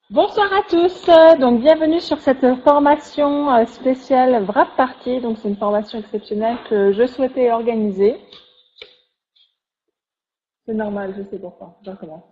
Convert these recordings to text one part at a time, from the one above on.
Bonsoir à tous, donc bienvenue sur cette formation spéciale Wrap Party. Donc c'est une formation exceptionnelle que je souhaitais organiser. C'est normal, je sais pourquoi. Je recommence.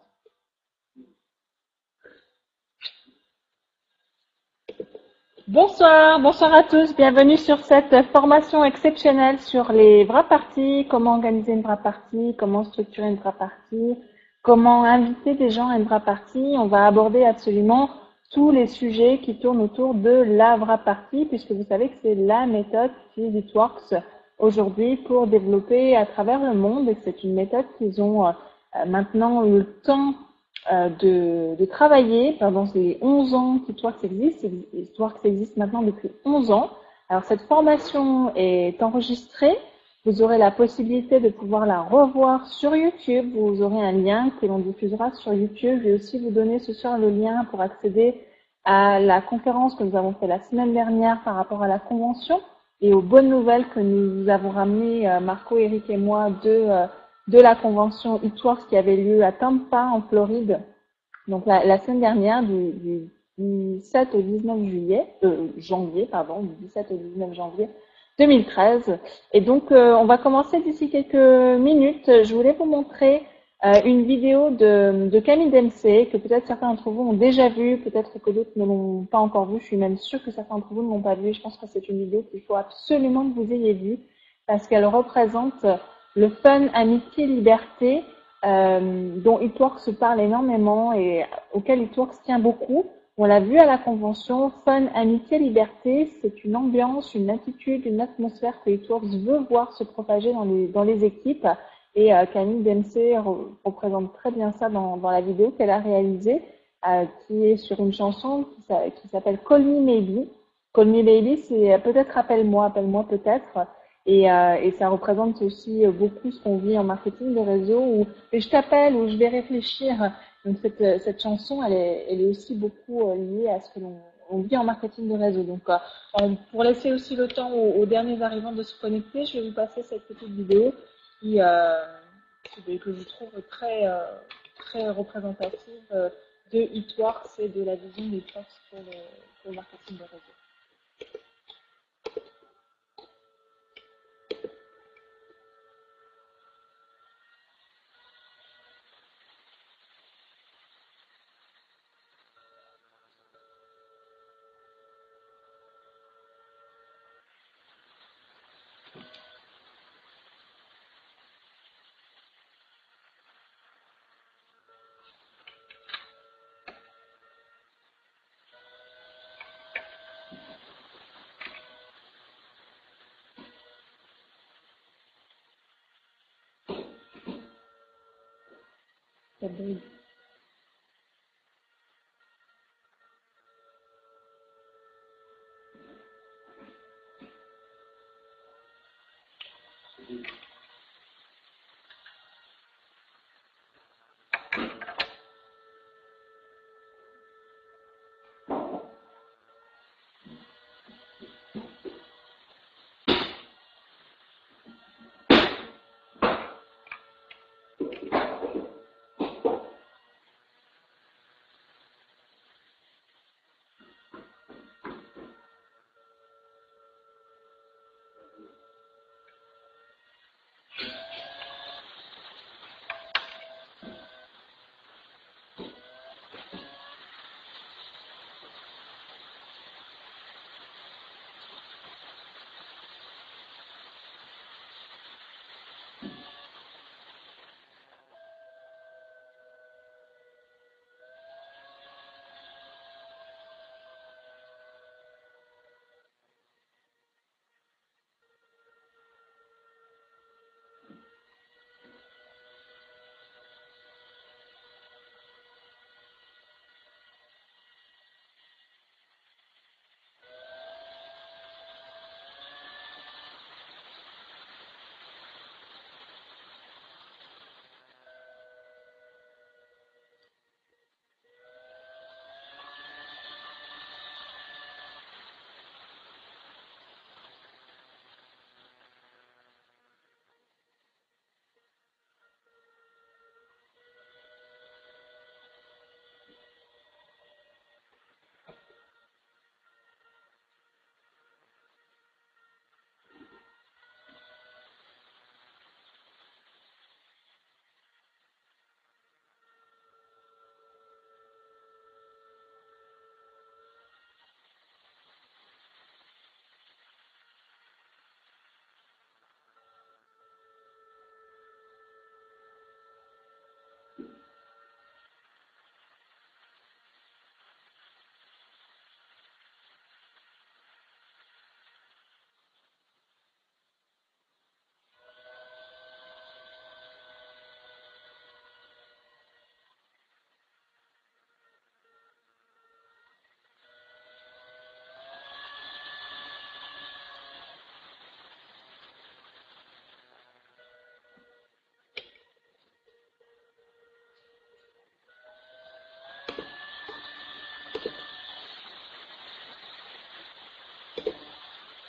Bonsoir à tous, bienvenue sur cette formation exceptionnelle sur les Wrap Party, comment organiser une Wrap Party, comment structurer une Wrap Party, comment inviter des gens à une Wrap Party. On va aborder absolument tous les sujets qui tournent autour de la Wrap Party, puisque vous savez que c'est la méthode qu'utilise It Works aujourd'hui pour développer à travers le monde, et c'est une méthode qu'ils ont maintenant le temps de travailler pendant ces 11 ans qu'Itworks existe. Itworks existe maintenant depuis 11 ans. Alors cette formation est enregistrée. Vous aurez la possibilité de pouvoir la revoir sur YouTube. Vous aurez un lien que l'on diffusera sur YouTube. Je vais aussi vous donner ce soir le lien pour accéder à la conférence que nous avons fait la semaine dernière par rapport à la convention et aux bonnes nouvelles que nous avons ramenées, Marco, Eric et moi, de la convention It qui avait lieu à Tampa, en Floride. Donc la semaine dernière, du 17 au 19 janvier, pardon, du 17 au 19 janvier 2013. Et donc, on va commencer d'ici quelques minutes. Je voulais vous montrer une vidéo de Camille Dempsey, que peut-être certains d'entre vous ont déjà vue, peut-être que d'autres ne l'ont pas encore vue. Je suis même sûre que certains d'entre vous ne l'ont pas vue. Je pense que c'est une vidéo qu'il faut absolument que vous ayez vue, parce qu'elle représente le fun, amitié, liberté, dont It parle énormément et auquel It tient beaucoup. On l'a vu à la convention, fun, amitié, liberté, c'est une ambiance, une attitude, une atmosphère que It veut voir se propager dans les équipes. Et Camille Dempsey représente très bien ça dans la vidéo qu'elle a réalisée, qui est sur une chanson qui s'appelle Call Me Maybe. Call Me Maybe, c'est peut-être appelle-moi peut-être. Et ça représente aussi beaucoup ce qu'on vit en marketing de réseau, où je t'appelle, où je vais réfléchir. Donc cette chanson, elle est aussi beaucoup liée à ce que l'on vit en marketing de réseau. Donc pour laisser aussi le temps aux derniers arrivants de se connecter, je vais vous passer cette petite vidéo que je trouve très représentative de It et de la vision d'It pour le marketing de réseau. Ça brille.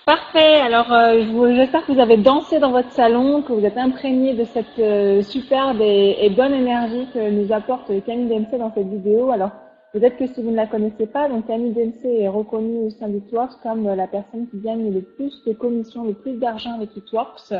Parfait. Alors, j'espère que vous avez dansé dans votre salon, que vous êtes imprégné de cette superbe et bonne énergie que nous apporte Camille Dempsey dans cette vidéo. Alors, peut-être que si vous ne la connaissez pas, donc Camille Dempsey est reconnue au sein d'Eatworks comme la personne qui gagne le plus de commissions, le plus d'argent avec Eatworks.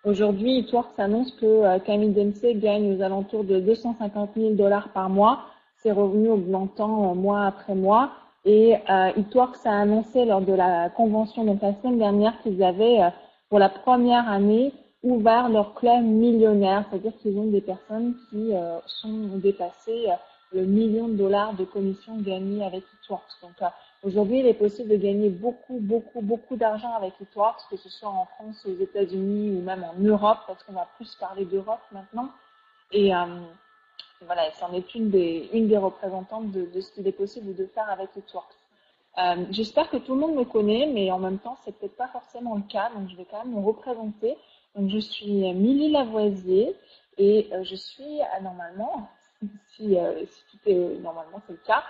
Aujourd'hui, Eatworks annonce que Camille Dempsey gagne aux alentours de 250 000 $ par mois, ses revenus augmentant mois après mois. Et Eatworks a annoncé lors de la convention, donc la semaine dernière, qu'ils avaient, pour la première année, ouvert leur club millionnaire, c'est-à-dire qu'ils ont des personnes qui sont dépassées le million de dollars de commissions gagnées avec Eatworks. Donc aujourd'hui, il est possible de gagner beaucoup d'argent avec Eatworks, que ce soit en France, aux États-Unis ou même en Europe, parce qu'on va plus parler d'Europe maintenant. Et voilà, c'en est une des représentantes de ce qu'il est possible de faire avec Eatworks. J'espère que tout le monde me connaît, mais en même temps, c'est peut-être pas forcément le cas, donc je vais quand même me représenter. Donc, je suis Milly Lavoisier et je suis normalement, si tout est normalement c'est le cas,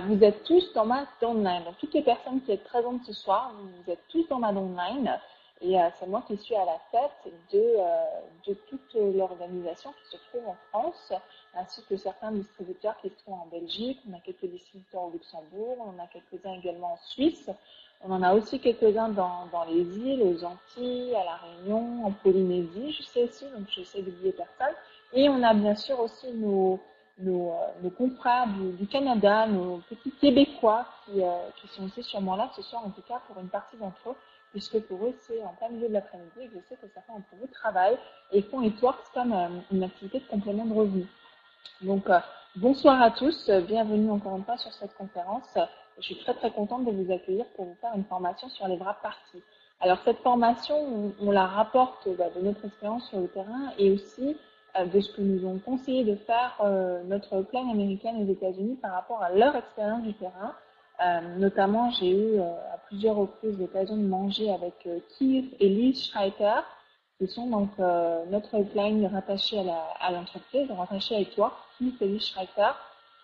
vous êtes tous dans ma downline. Donc, toutes les personnes qui êtes présentes ce soir, vous êtes tous dans ma downline. Et c'est moi qui suis à la tête de toute l'organisation qui se trouve en France, ainsi que certains distributeurs qui se trouvent en Belgique. On a quelques distributeurs au Luxembourg, on en a quelques-uns également en Suisse. On en a aussi quelques-uns dans les îles, aux Antilles, à La Réunion, en Polynésie, je sais aussi, donc j'essaie d'oublier personne. Et on a bien sûr aussi nos confrères du Canada, nos petits Québécois qui sont aussi sûrement là ce soir, en tout cas pour une partie d'entre eux, puisque pour eux c'est en plein milieu de l'après-midi et que je sais que certains d'entre eux travaillent et font Eatworks comme une activité de complément de revenus. Donc, bonsoir à tous, bienvenue encore une fois sur cette conférence. Je suis très contente de vous accueillir pour vous faire une formation sur les wrap parties. Alors, cette formation, on la rapporte de notre expérience sur le terrain et aussi de ce que nous ont conseillé de faire notre plan américain aux États-Unis par rapport à leur expérience du terrain. Notamment, j'ai eu à plusieurs reprises l'occasion de manger avec Keith et Liz Schreiter, qui sont donc notre helpline rattachée à l'entreprise, rattachée à Eatworks, Keith et Liz Schreiter,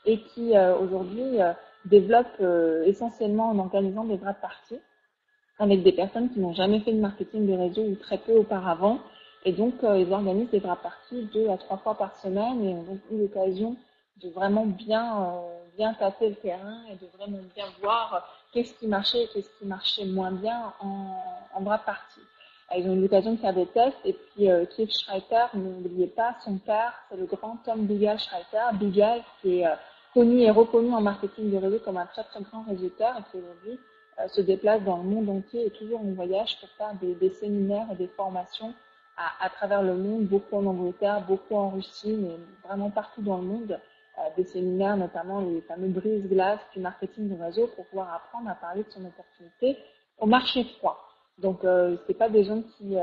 et qui aujourd'hui développent essentiellement en organisant des wrap parties avec des personnes qui n'ont jamais fait de marketing de réseau ou très peu auparavant. Et donc, ils organisent des wrap parties 2 à 3 fois par semaine et ont donc eu l'occasion de vraiment bien tâter le terrain et de vraiment bien voir qu'est-ce qui marchait et qu'est-ce qui marchait moins bien en wrap party. Ils ont eu l'occasion de faire des tests et puis Keith Schreiter, n'oubliez pas, son père, c'est le grand Tom Bigal Schreiter, Bigal qui est connu et reconnu en marketing de réseau comme un très grand résultat et qui aujourd'hui se déplace dans le monde entier et toujours en voyage pour faire des séminaires et des formations à travers le monde, beaucoup en Angleterre, beaucoup en Russie, mais vraiment partout dans le monde, des séminaires, notamment les fameux brise-glace du marketing de réseau pour pouvoir apprendre à parler de son opportunité au marché froid. Donc, c'est pas des gens qui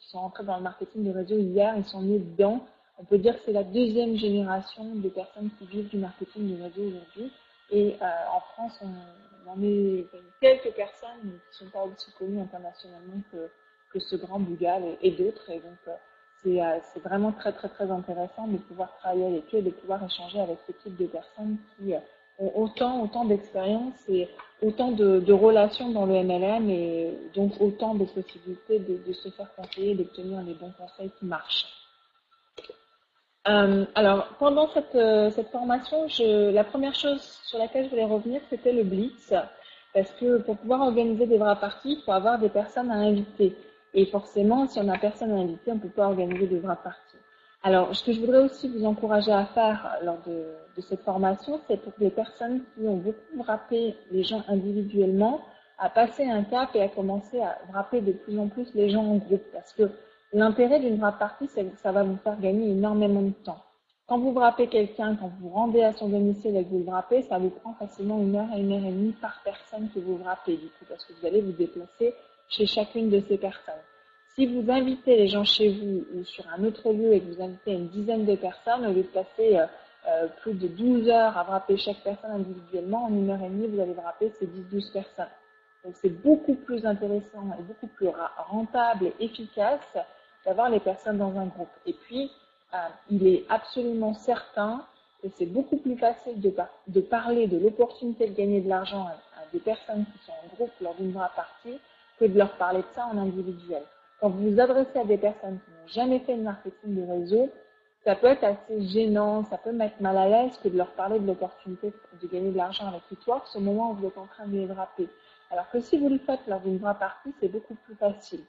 sont entrés dans le marketing de réseau hier, ils sont nés dedans. On peut dire que c'est la deuxième génération de personnes qui vivent du marketing de réseau aujourd'hui. Et en France, on en est quelques personnes qui ne sont pas aussi connues internationalement que ce grand Bugal et d'autres. Et donc, c'est vraiment très intéressant de pouvoir travailler avec eux, de pouvoir échanger avec ce type de personnes qui ont autant d'expérience et autant de relations dans le MLM et donc autant de possibilités de se faire conseiller, d'obtenir les bons conseils qui marchent. Alors, pendant cette formation, la première chose sur laquelle je voulais revenir, c'était le Blitz. Parce que pour pouvoir organiser des wrap parties, il faut avoir des personnes à inviter. Et forcément, si on n'a personne à inviter, on ne peut pas organiser des wrap parties. Alors, ce que je voudrais aussi vous encourager à faire lors de cette formation, c'est pour les personnes qui ont beaucoup wrappé les gens individuellement, à passer un cap et à commencer à wrapper de plus en plus les gens en groupe. Parce que l'intérêt d'une wrap party, c'est que ça va vous faire gagner énormément de temps. Quand vous wrappez quelqu'un, quand vous vous rendez à son domicile et que vous le wrappez, ça vous prend facilement 1 heure à 1 heure et demie par personne que vous wrappez, du coup, parce que vous allez vous déplacer chez chacune de ces personnes. Si vous invitez les gens chez vous ou sur un autre lieu et que vous invitez une dizaine de personnes, au lieu de passer plus de 12 heures à wrapper chaque personne individuellement, en 1 heure et demie, vous allez wrapper ces 10-12 personnes. Donc c'est beaucoup plus intéressant et beaucoup plus rentable et efficace d'avoir les personnes dans un groupe. Et puis, il est absolument certain que c'est beaucoup plus facile de parler de l'opportunité de gagner de l'argent à des personnes qui sont en groupe lors d'une wrap party que de leur parler de ça en individuel. Quand vous vous adressez à des personnes qui n'ont jamais fait de marketing de réseau, ça peut être assez gênant, ça peut mettre mal à l'aise que de leur parler de l'opportunité de gagner de l'argent avec Hitworks au moment où vous êtes en train de les draper. Alors que si vous le faites lors d'une vraie partie, c'est beaucoup plus facile.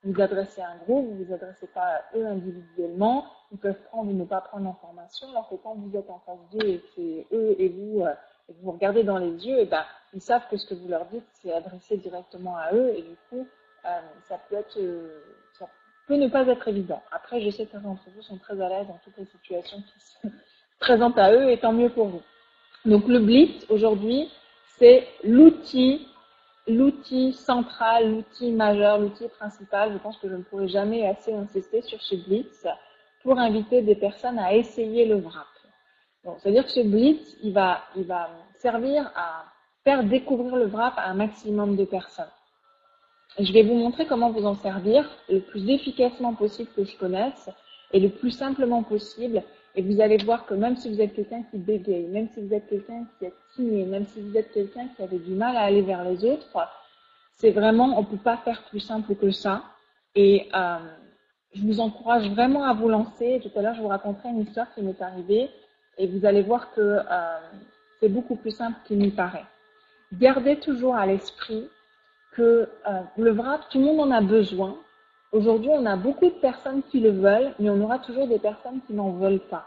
Vous vous adressez à un groupe, vous vous adressez pas à eux individuellement, ils peuvent prendre ou ne pas prendre l'information, alors que quand vous êtes en face d'eux et que c'est eux et que vous regardez dans les yeux, et ben, ils savent que ce que vous leur dites, c'est adressé directement à eux, et du coup, ça peut ne pas être évident. Après, je sais que certains d'entre vous sont très à l'aise dans toutes les situations qui se présentent à eux, et tant mieux pour vous. Donc, le Blitz, aujourd'hui, c'est l'outil central, l'outil majeur, l'outil principal. Je pense que je ne pourrai jamais assez insister sur ce Blitz pour inviter des personnes à essayer le wrap. Donc, c'est-à-dire que ce Blitz, il va servir à faire découvrir le wrap à un maximum de personnes. Je vais vous montrer comment vous en servir le plus efficacement possible que je connaisse et le plus simplement possible. Et vous allez voir que même si vous êtes quelqu'un qui bégaye, même si vous êtes quelqu'un qui est timide, même si vous êtes quelqu'un qui avait du mal à aller vers les autres, c'est vraiment, on ne peut pas faire plus simple que ça. Et je vous encourage vraiment à vous lancer. Tout à l'heure, je vous raconterai une histoire qui m'est arrivée et vous allez voir que c'est beaucoup plus simple qu'il n'y paraît. Gardez toujours à l'esprit que le wrap, tout le monde en a besoin. Aujourd'hui, on a beaucoup de personnes qui le veulent, mais on aura toujours des personnes qui n'en veulent pas.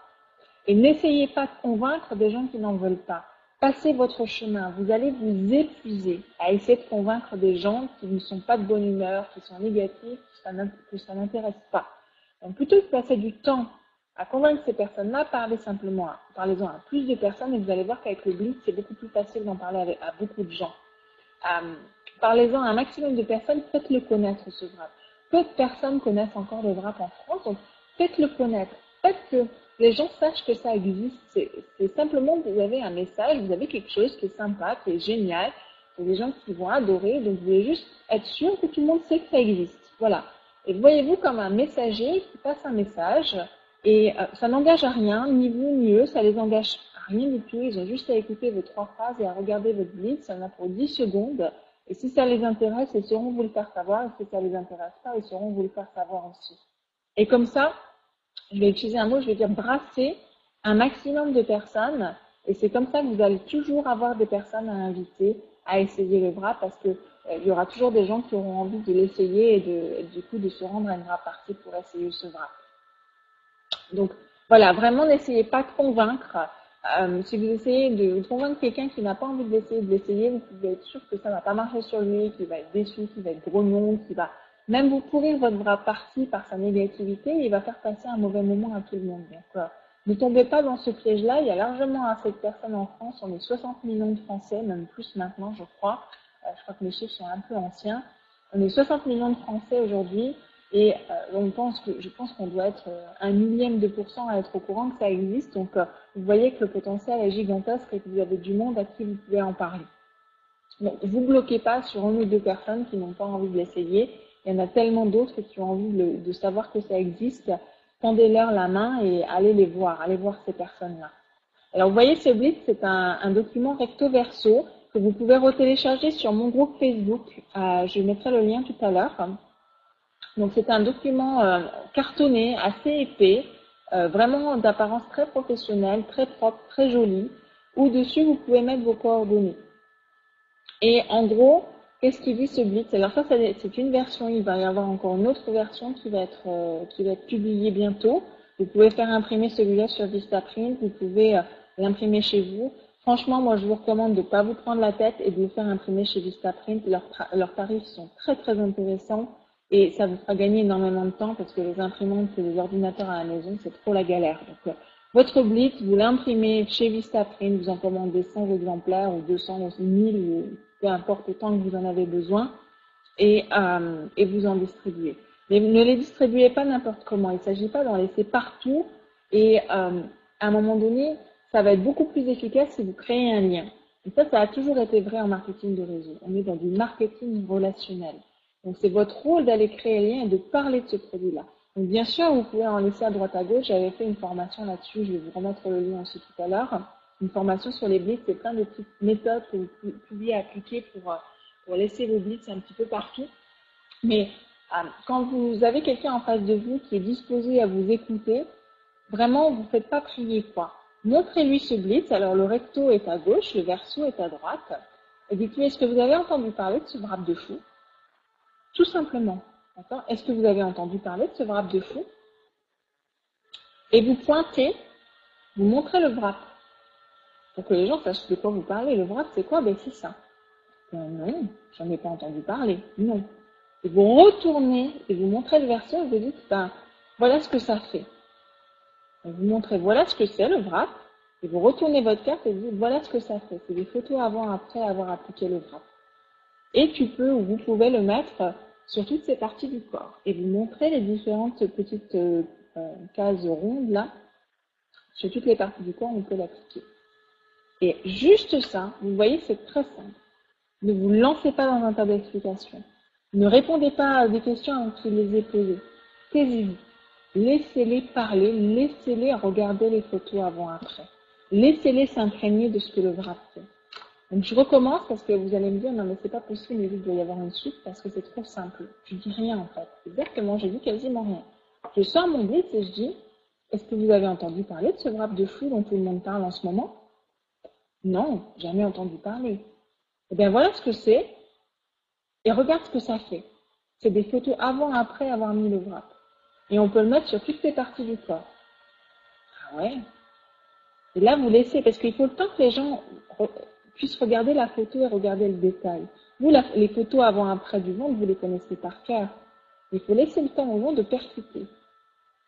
Et n'essayez pas de convaincre des gens qui n'en veulent pas. Passez votre chemin. Vous allez vous épuiser à essayer de convaincre des gens qui ne sont pas de bonne humeur, qui sont négatifs, que ça n'intéresse pas. Donc, plutôt que de passer du temps à convaincre ces personnes-là, parlez-en à plus de personnes et vous allez voir qu'avec le Blitz, c'est beaucoup plus facile d'en parler à beaucoup de gens. Parlez-en à un maximum de personnes, faites-le connaître ce wrap. Peu de personnes connaissent encore le wrap en France, donc faites-le connaître. Faites que les gens sachent que ça existe. C'est simplement que vous avez un message, vous avez quelque chose qui est sympa, qui est génial. C'est des gens qui vont adorer, donc vous voulez juste être sûr que tout le monde sait que ça existe. Voilà. Et voyez-vous comme un messager qui passe un message et ça n'engage à rien, ni vous ni eux, ça les engage à rien du tout. Ils ont juste à écouter vos 3 phrases et à regarder votre blitz. Ça en a pour 10 secondes. Et si ça les intéresse, ils sauront vous le faire savoir. Et si ça les intéresse pas, ils sauront vous le faire savoir aussi. Et comme ça, je vais utiliser un mot, je vais dire brasser un maximum de personnes. Et c'est comme ça que vous allez toujours avoir des personnes à inviter à essayer le wrap parce que il y aura toujours des gens qui auront envie de l'essayer et du coup de se rendre à une wrap party pour essayer ce wrap. Donc voilà, vraiment n'essayez pas de convaincre. Si vous essayez de convaincre quelqu'un qui n'a pas envie de l'essayer, vous pouvez être sûr que ça ne va pas marcher sur lui, qu'il va être déçu, qu'il va être grognon, qu'il va même vous pourrir votre wrap party par sa négativité, et il va faire passer un mauvais moment à tout le monde. Donc ne tombez pas dans ce piège-là, il y a largement assez de personnes en France, on est 60 millions de Français, même plus maintenant je crois. Je crois que les chiffres sont un peu anciens. On est 60 millions de Français aujourd'hui. Et je pense qu'on doit être 1/1000% à être au courant que ça existe. Donc, vous voyez que le potentiel est gigantesque et que vous avez du monde à qui vous pouvez en parler. Donc, vous bloquez pas sur 1 ou 2 personnes qui n'ont pas envie de l'essayer. Il y en a tellement d'autres qui ont envie de savoir que ça existe. Tendez-leur la main et allez voir ces personnes-là. Alors, vous voyez, ce Blitz, c'est un document recto verso que vous pouvez retélécharger sur mon groupe Facebook. Je mettrai le lien tout à l'heure. Donc c'est un document cartonné, assez épais, vraiment d'apparence très professionnelle, très propre, très joli, où dessus vous pouvez mettre vos coordonnées. Et en gros, qu'est-ce qu'il dit ce Blitz? Alors ça c'est une version, il va y avoir encore une autre version qui va être publiée bientôt. Vous pouvez faire imprimer celui-là sur Vistaprint, vous pouvez l'imprimer chez vous. Franchement, moi je vous recommande de ne pas vous prendre la tête et de le faire imprimer chez Vistaprint. Leurs tarifs sont très très intéressants. Et ça vous fera gagner énormément de temps parce que les imprimantes et les ordinateurs à la maison, c'est trop la galère. Donc, votre Blitz, vous l'imprimez chez Vistaprint, vous en commandez 100 exemplaires ou 200 ou 1000 ou peu importe autant que vous en avez besoin et vous en distribuez. Mais ne les distribuez pas n'importe comment. Il ne s'agit pas d'en laisser partout et à un moment donné, ça va être beaucoup plus efficace si vous créez un lien. Et ça a toujours été vrai en marketing de réseau. On est dans du marketing relationnel. Donc, c'est votre rôle d'aller créer un lien et de parler de ce produit-là. Donc, bien sûr, vous pouvez en laisser à droite à gauche. J'avais fait une formation là-dessus. Je vais vous remettre le lien aussi tout à l'heure. Une formation sur les blitz. C'est plein de petites méthodes que vous pouviez appliquer pour laisser vos blitz un petit peu partout. Mais quand vous avez quelqu'un en face de vous qui est disposé à vous écouter, vraiment, vous ne faites pas prier, quoi. Montrez-lui ce blitz. Alors, le recto est à gauche, le verso est à droite. Et dites-lui, est-ce que vous avez entendu parler de ce wrap de fou? Tout simplement. D'accord? Est-ce que vous avez entendu parler de ce wrap de fou? Et vous pointez, vous montrez le wrap. Pour que les gens sachent de quoi vous parlez. Le wrap, c'est quoi? Ben, c'est ça. Non, j'en ai pas entendu parler. Non. Et vous retournez et vous montrez le verso et vous dites, ben, voilà ce que ça fait. Et vous montrez, voilà ce que c'est le wrap. Et vous retournez votre carte et vous dites, voilà ce que ça fait. C'est des photos avant, après avoir appliqué le wrap. Et vous pouvez le mettre sur toutes ces parties du corps. Et vous montrez les différentes petites cases rondes là. Sur toutes les parties du corps, on peut l'appliquer. Et juste ça, vous voyez, c'est très simple. Ne vous lancez pas dans un tas d'explications. Ne répondez pas à des questions avant qu'il les ait posées. Taisez-vous. Laissez-les parler, laissez-les regarder les photos avant-après. Laissez-les s'imprégner de ce que le wrap fait. Donc je recommence parce que vous allez me dire, non mais c'est pas possible, il doit y avoir une suite parce que c'est trop simple. Je dis rien en fait. Exactement, je dis quasiment rien. Je sors mon blitz et je dis, est-ce que vous avez entendu parler de ce wrap de fou dont tout le monde parle en ce moment? Non, jamais entendu parler. Eh bien voilà ce que c'est et regarde ce que ça fait. C'est des photos avant après avoir mis le wrap. Et on peut le mettre sur toutes les parties du corps. Ah ouais. Et là vous laissez, parce qu'il faut le temps que les gens puissent regarder la photo et regarder le détail. Vous, les photos avant-après du ventre, vous les connaissez par cœur. Il faut laisser le temps aux gens de percuter.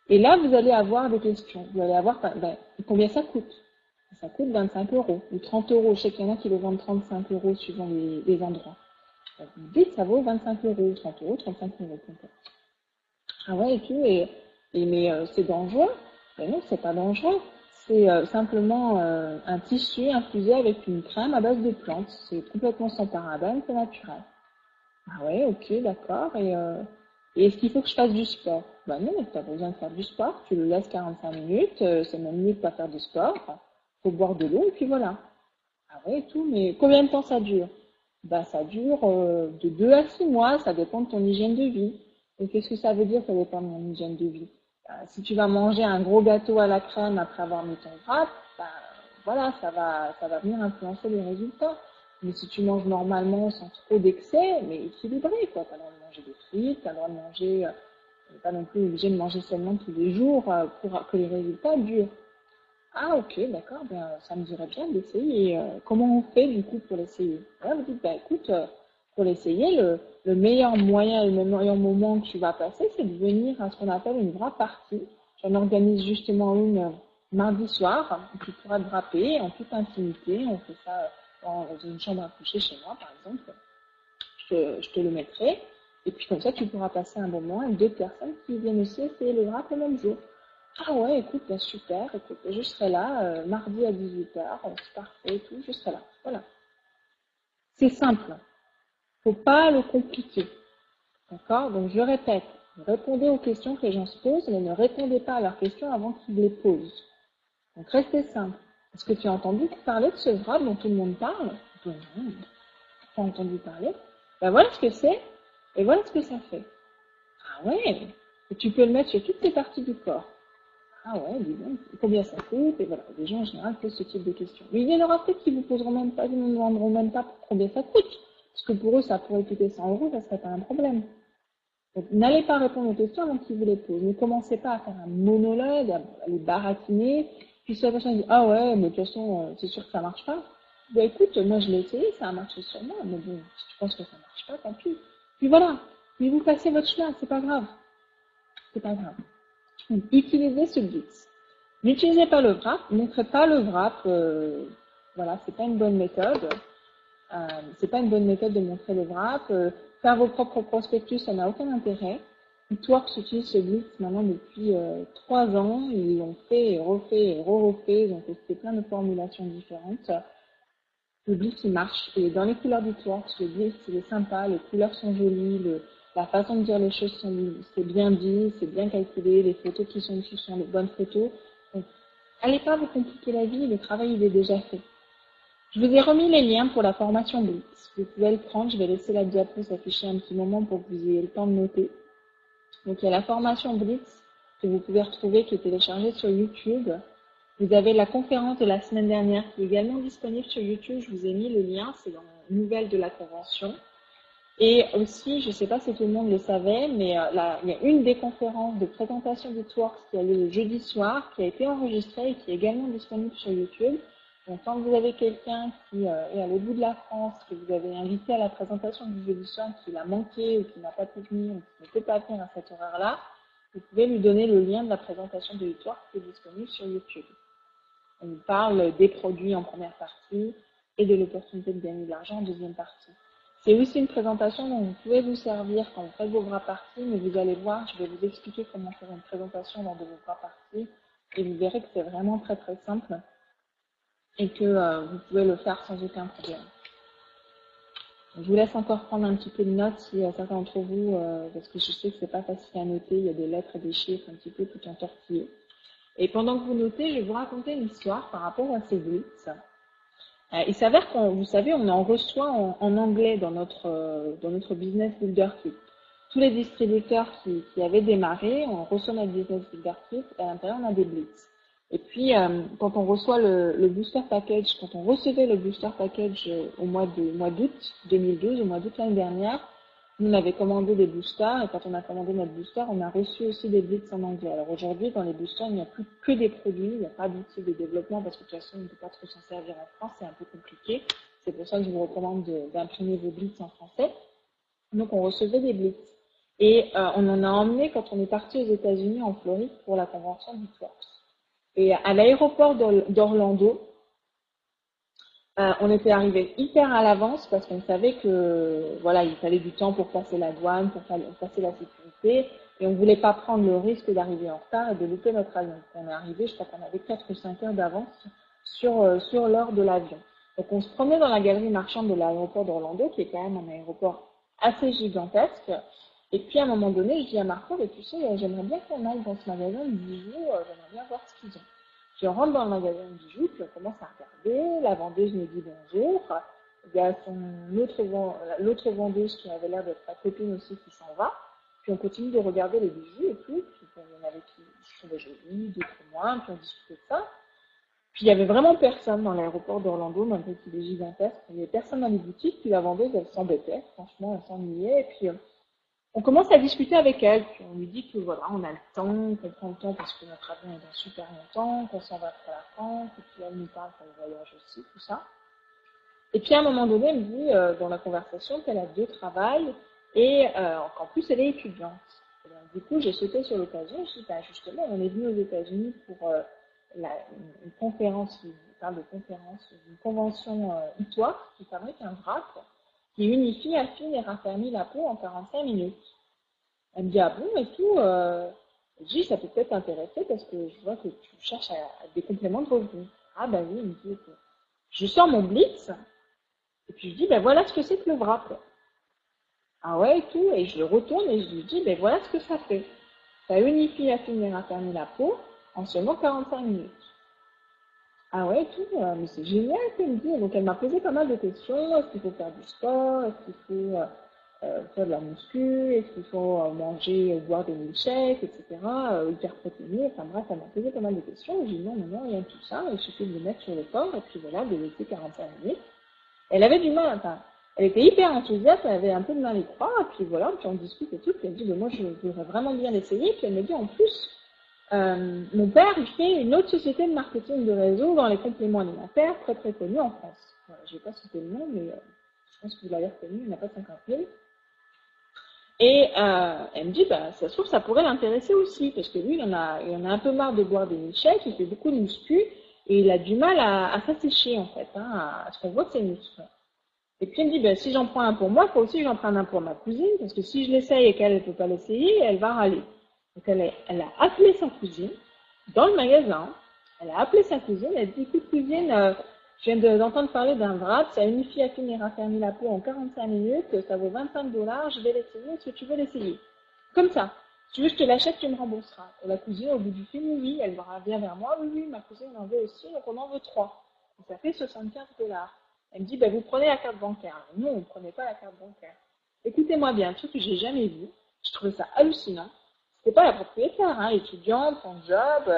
Et là, vous allez avoir des questions. Vous allez avoir, combien ça coûte? Ça coûte 25 euros ou 30 euros. Je sais qu'il y en a qui le vendent 35 euros suivant les endroits. Donc, vous dites, ça vaut 25 euros, 30 euros, 35 euros. Ah ouais, et tout, mais c'est dangereux. Mais non, c'est pas dangereux. C'est simplement un tissu infusé avec une crème à base de plantes. C'est complètement sans parabènes, c'est naturel. Ah ouais, ok, d'accord. Et est-ce qu'il faut que je fasse du sport? Ben non, tu n'as pas besoin de faire du sport. Tu le laisses 45 minutes. C'est même mieux de pas faire de sport. Faut boire de l'eau et puis voilà. Ah ouais, et tout. Mais combien de temps ça dure? Ben ça dure de 2 à 6 mois. Ça dépend de ton hygiène de vie. Et qu'est-ce que ça veut dire, ça dépend de mon hygiène de vie? Si tu vas manger un gros gâteau à la crème après avoir mis ton wrap, ben, voilà, ça va venir influencer les résultats. Mais si tu manges normalement sans trop d'excès, mais équilibré, quoi. Tu as le droit de manger des frites, tu as le droit de manger, pas non plus obligé de manger seulement tous les jours pour que les résultats durent. Ah ok, d'accord, ben, ça me dirait bien d'essayer. Comment on fait du coup pour l'essayer? Là, vous dites, ben écoute, pour l'essayer, le meilleur moyen, le meilleur moment que tu vas passer, c'est de venir à ce qu'on appelle une wrap party. J'en organise justement une mardi soir, où tu pourras te wrapper en toute intimité. On fait ça dans une chambre à coucher chez moi, par exemple. Je te le mettrai. Et puis comme ça, tu pourras passer un bon moment avec d'autres personnes qui viennent aussi essayer le wrap le même jour. Ah ouais, écoute, ben super, écoute, je serai là mardi à 18h, c'est parfait et tout, je serai là. Voilà. C'est simple. Faut pas le compliquer. D'accord? Donc je répète, répondez aux questions que les gens se posent, mais ne répondez pas à leurs questions avant qu'ils les posent. Donc restez simple. Est-ce que tu as entendu parler de ce wrap dont tout le monde parle? Ben non, pas entendu parler. Ben voilà ce que c'est, et voilà ce que ça fait. Ah ouais, et tu peux le mettre sur toutes les parties du corps. Ah ouais, dis donc, combien ça coûte? Et voilà, les gens en général posent ce type de questions. Mais il y en aura peut-être qui vous poseront même pas, ils ne vous demanderont même pas combien ça coûte. Parce que pour eux, ça pourrait coûter 100 euros, ça serait pas un problème. Donc, n'allez pas répondre aux questions avant qu'ils vous les posent. Ne commencez pas à faire un monologue, à les baratiner. Puis si la personne dit, ah ouais, mais de toute façon, c'est sûr que ça marche pas. Ben écoute, moi je l'ai essayé, ça a marché sur moi, mais bon, si tu penses que ça marche pas, tant pis. Puis voilà. Puis vous passez votre chemin, c'est pas grave. C'est pas grave. Donc, utilisez ce blitz. N'utilisez pas le wrap, montrez pas le wrap, voilà, c'est pas une bonne méthode. C'est pas une bonne méthode de montrer le wrap. Faire vos propres prospectus, ça n'a aucun intérêt. Tworks utilise ce blitz maintenant depuis 3 ans. Ils l'ont fait et refait et re-refait. Ils ont testé plein de formulations différentes. Le blitz, il marche. Et dans les couleurs du Tworks, le blitz, il est sympa. Les couleurs sont jolies. La façon de dire les choses, c'est bien dit, c'est bien calculé. Les photos qui sont dessus sont les bonnes photos. Donc, allez pas vous compliquer la vie. Le travail, il est déjà fait. Je vous ai remis les liens pour la formation Blitz. Vous pouvez le prendre, je vais laisser la diapo s'afficher un petit moment pour que vous ayez le temps de noter. Donc il y a la formation Blitz que vous pouvez retrouver qui est téléchargée sur YouTube. Vous avez la conférence de la semaine dernière qui est également disponible sur YouTube. Je vous ai mis le lien, c'est dans les nouvelles de la convention. Et aussi, je ne sais pas si tout le monde le savait, mais il y a une des conférences de présentation du Tworks qui a lieu le jeudi soir, qui a été enregistrée et qui est également disponible sur YouTube. Donc, quand vous avez quelqu'un qui est à l'autre bout de la France, que vous avez invité à la présentation du jeudi soir, qui l'a manqué ou qui n'a pas pu venir ou qui ne peut pas venir à cet horaire-là, vous pouvez lui donner le lien de la présentation du Tworks qui est disponible sur YouTube. On parle des produits en première partie et de l'opportunité de gagner de l'argent en deuxième partie. C'est aussi une présentation dont vous pouvez vous servir quand vous faites vos bras parties, mais vous allez voir, je vais vous expliquer comment faire une présentation lors de vos bras parties et vous verrez que c'est vraiment très très simple et que vous pouvez le faire sans aucun problème. Je vous laisse encore prendre un petit peu de notes si certains d'entre vous, parce que je sais que c'est pas facile à noter, il y a des lettres et des chiffres un petit peu tout entortillés. Et pendant que vous notez, je vais vous raconter une histoire par rapport à ces blitz. Il s'avère vous savez, on en reçoit en anglais dans notre Business Builder Kit. Tous les distributeurs qui avaient démarré, on reçoit notre Business Builder Kit et à l'intérieur, on a des blitz. Et puis, quand on reçoit le Booster Package, quand on recevait le Booster Package au mois d'août 2012, au mois d'août l'année dernière, nous, on avait commandé des boosters et quand on a commandé notre booster, on a reçu aussi des blitz en anglais. Alors aujourd'hui, dans les boosters, il n'y a plus que des produits, il n'y a pas d'outils de développement parce que de toute façon, on ne peut pas trop s'en servir en France, c'est un peu compliqué. C'est pour ça que je vous recommande d'imprimer vos blitz en français. Donc on recevait des blitz. Et on en a emmené quand on est parti aux États-Unis, en Floride, pour la convention du Tworks. Et à l'aéroport d'Orlando, on était arrivé hyper à l'avance parce qu'on savait que voilà, il fallait du temps pour passer la douane, pour passer la sécurité, et on voulait pas prendre le risque d'arriver en retard et de louper notre avion. On est arrivé, je crois qu'on avait 4 ou 5 heures d'avance sur l'heure de l'avion. Donc on se promenait dans la galerie marchande de l'aéroport d'Orlando, qui est quand même un aéroport assez gigantesque. Et puis à un moment donné, je dis à Marco, mais tu sais, j'aimerais bien qu'on aille dans ce magasin de bijoux, j'aimerais bien voir ce qu'ils ont. Puis on rentre dans le magasin de bijoux, puis on commence à regarder, la vendeuse nous dit bonjour, il y a l'autre vendeuse qui avait l'air d'être sa copine aussi qui s'en va, puis on continue de regarder les bijoux et tout, puis il y en avait qui trouvaient jolis, d'autres moins, puis on discutait de ça. Puis il y avait vraiment personne dans l'aéroport d'Orlando, malgré qu'il est gigantesque, il y avait personne dans les boutiques, puis la vendeuse elle s'embêtait, franchement elle s'ennuyait, et puis on commence à discuter avec elle, puis on lui dit que voilà, on a le temps, qu'on prend le temps parce que notre avion est dans super longtemps, qu'on s'en va après la France, et puis elle nous parle qu'elle voyage aussi, tout ça. Et puis à un moment donné, elle me dit dans la conversation qu'elle a 2 travails et qu'en plus elle est étudiante. Et donc, du coup, j'ai sauté sur l'occasion, je dis bah, justement, on est venu aux États-Unis pour une conférence, une convention ITWA qui fabrique un wrap qui unifie, affine et raffermit la peau en 45 minutes. Elle me dit, ah bon, et tout, je dis, ça peut peut-être t'intéresser parce que je vois que tu cherches à des compléments de revenus. Ah bah oui, il me dit, ok. Je sors mon blitz, et puis je dis, ben voilà ce que c'est que le wrap. Ah ouais, et tout, et je le retourne et je lui dis, ben voilà ce que ça fait. Ça unifie, affine et raffermit la peau en seulement 45 minutes. Ah ouais, tout, mais c'est génial, qu'elle me dit. Donc elle m'a posé pas mal de questions. Est-ce qu'il faut faire du sport? Est-ce qu'il faut faire de la muscu? Est-ce qu'il faut manger, boire des milkshakes, etc. Hyper protéiné. Enfin bref, elle m'a posé pas mal de questions. J'ai dit non, non, non, rien de tout ça. Il suffit de le mettre sur le corps et puis voilà, de laisser 45 minutes. Elle avait du mal, enfin, elle était hyper enthousiaste, elle avait un peu de mal à y croire, et puis voilà, puis on discute et tout, puis elle dit, moi je voudrais vraiment bien l'essayer, puis elle me dit en plus, mon père, il fait une autre société de marketing de réseau dans les compléments alimentaires, très très connue en France. Voilà, je vais pas citer le nom, mais je pense que vous l'avez reconnu, il n'y en a pas 50 000. Et elle me dit, bah, ça se trouve, ça pourrait l'intéresser aussi, parce que lui, il en a un peu marre de boire des milkshakes, il fait beaucoup de muscu, et il a du mal à s'assécher, en fait, à ce qu'on voit de ses muscles. Et puis elle me dit, ben, si j'en prends un pour moi, il faut aussi que j'en prenne un pour ma cousine, parce que si je l'essaye et qu'elle ne peut pas l'essayer, elle va râler. Donc elle a appelé sa cousine dans le magasin, elle a appelé sa cousine, elle dit, écoute cousine, je viens d'entendre parler d'un wrap, ça unifie, affine et raffermit la peau en 45 minutes, ça vaut 25 $, je vais l'essayer, est-ce que tu veux l'essayer? Comme ça. Si tu veux, je te l'achète, tu me rembourseras. Et la cousine, au bout du film, oui, elle revient vers moi, oui, ma cousine en veut aussi, donc on en veut 3. Donc ça fait 75 $. Elle me dit, vous prenez la carte bancaire. Nous, on ne prenait pas la carte bancaire. Écoutez-moi bien, un truc que j'ai jamais vu. Je trouvais ça hallucinant. C'était pas la propriétaire, hein, étudiante, son job,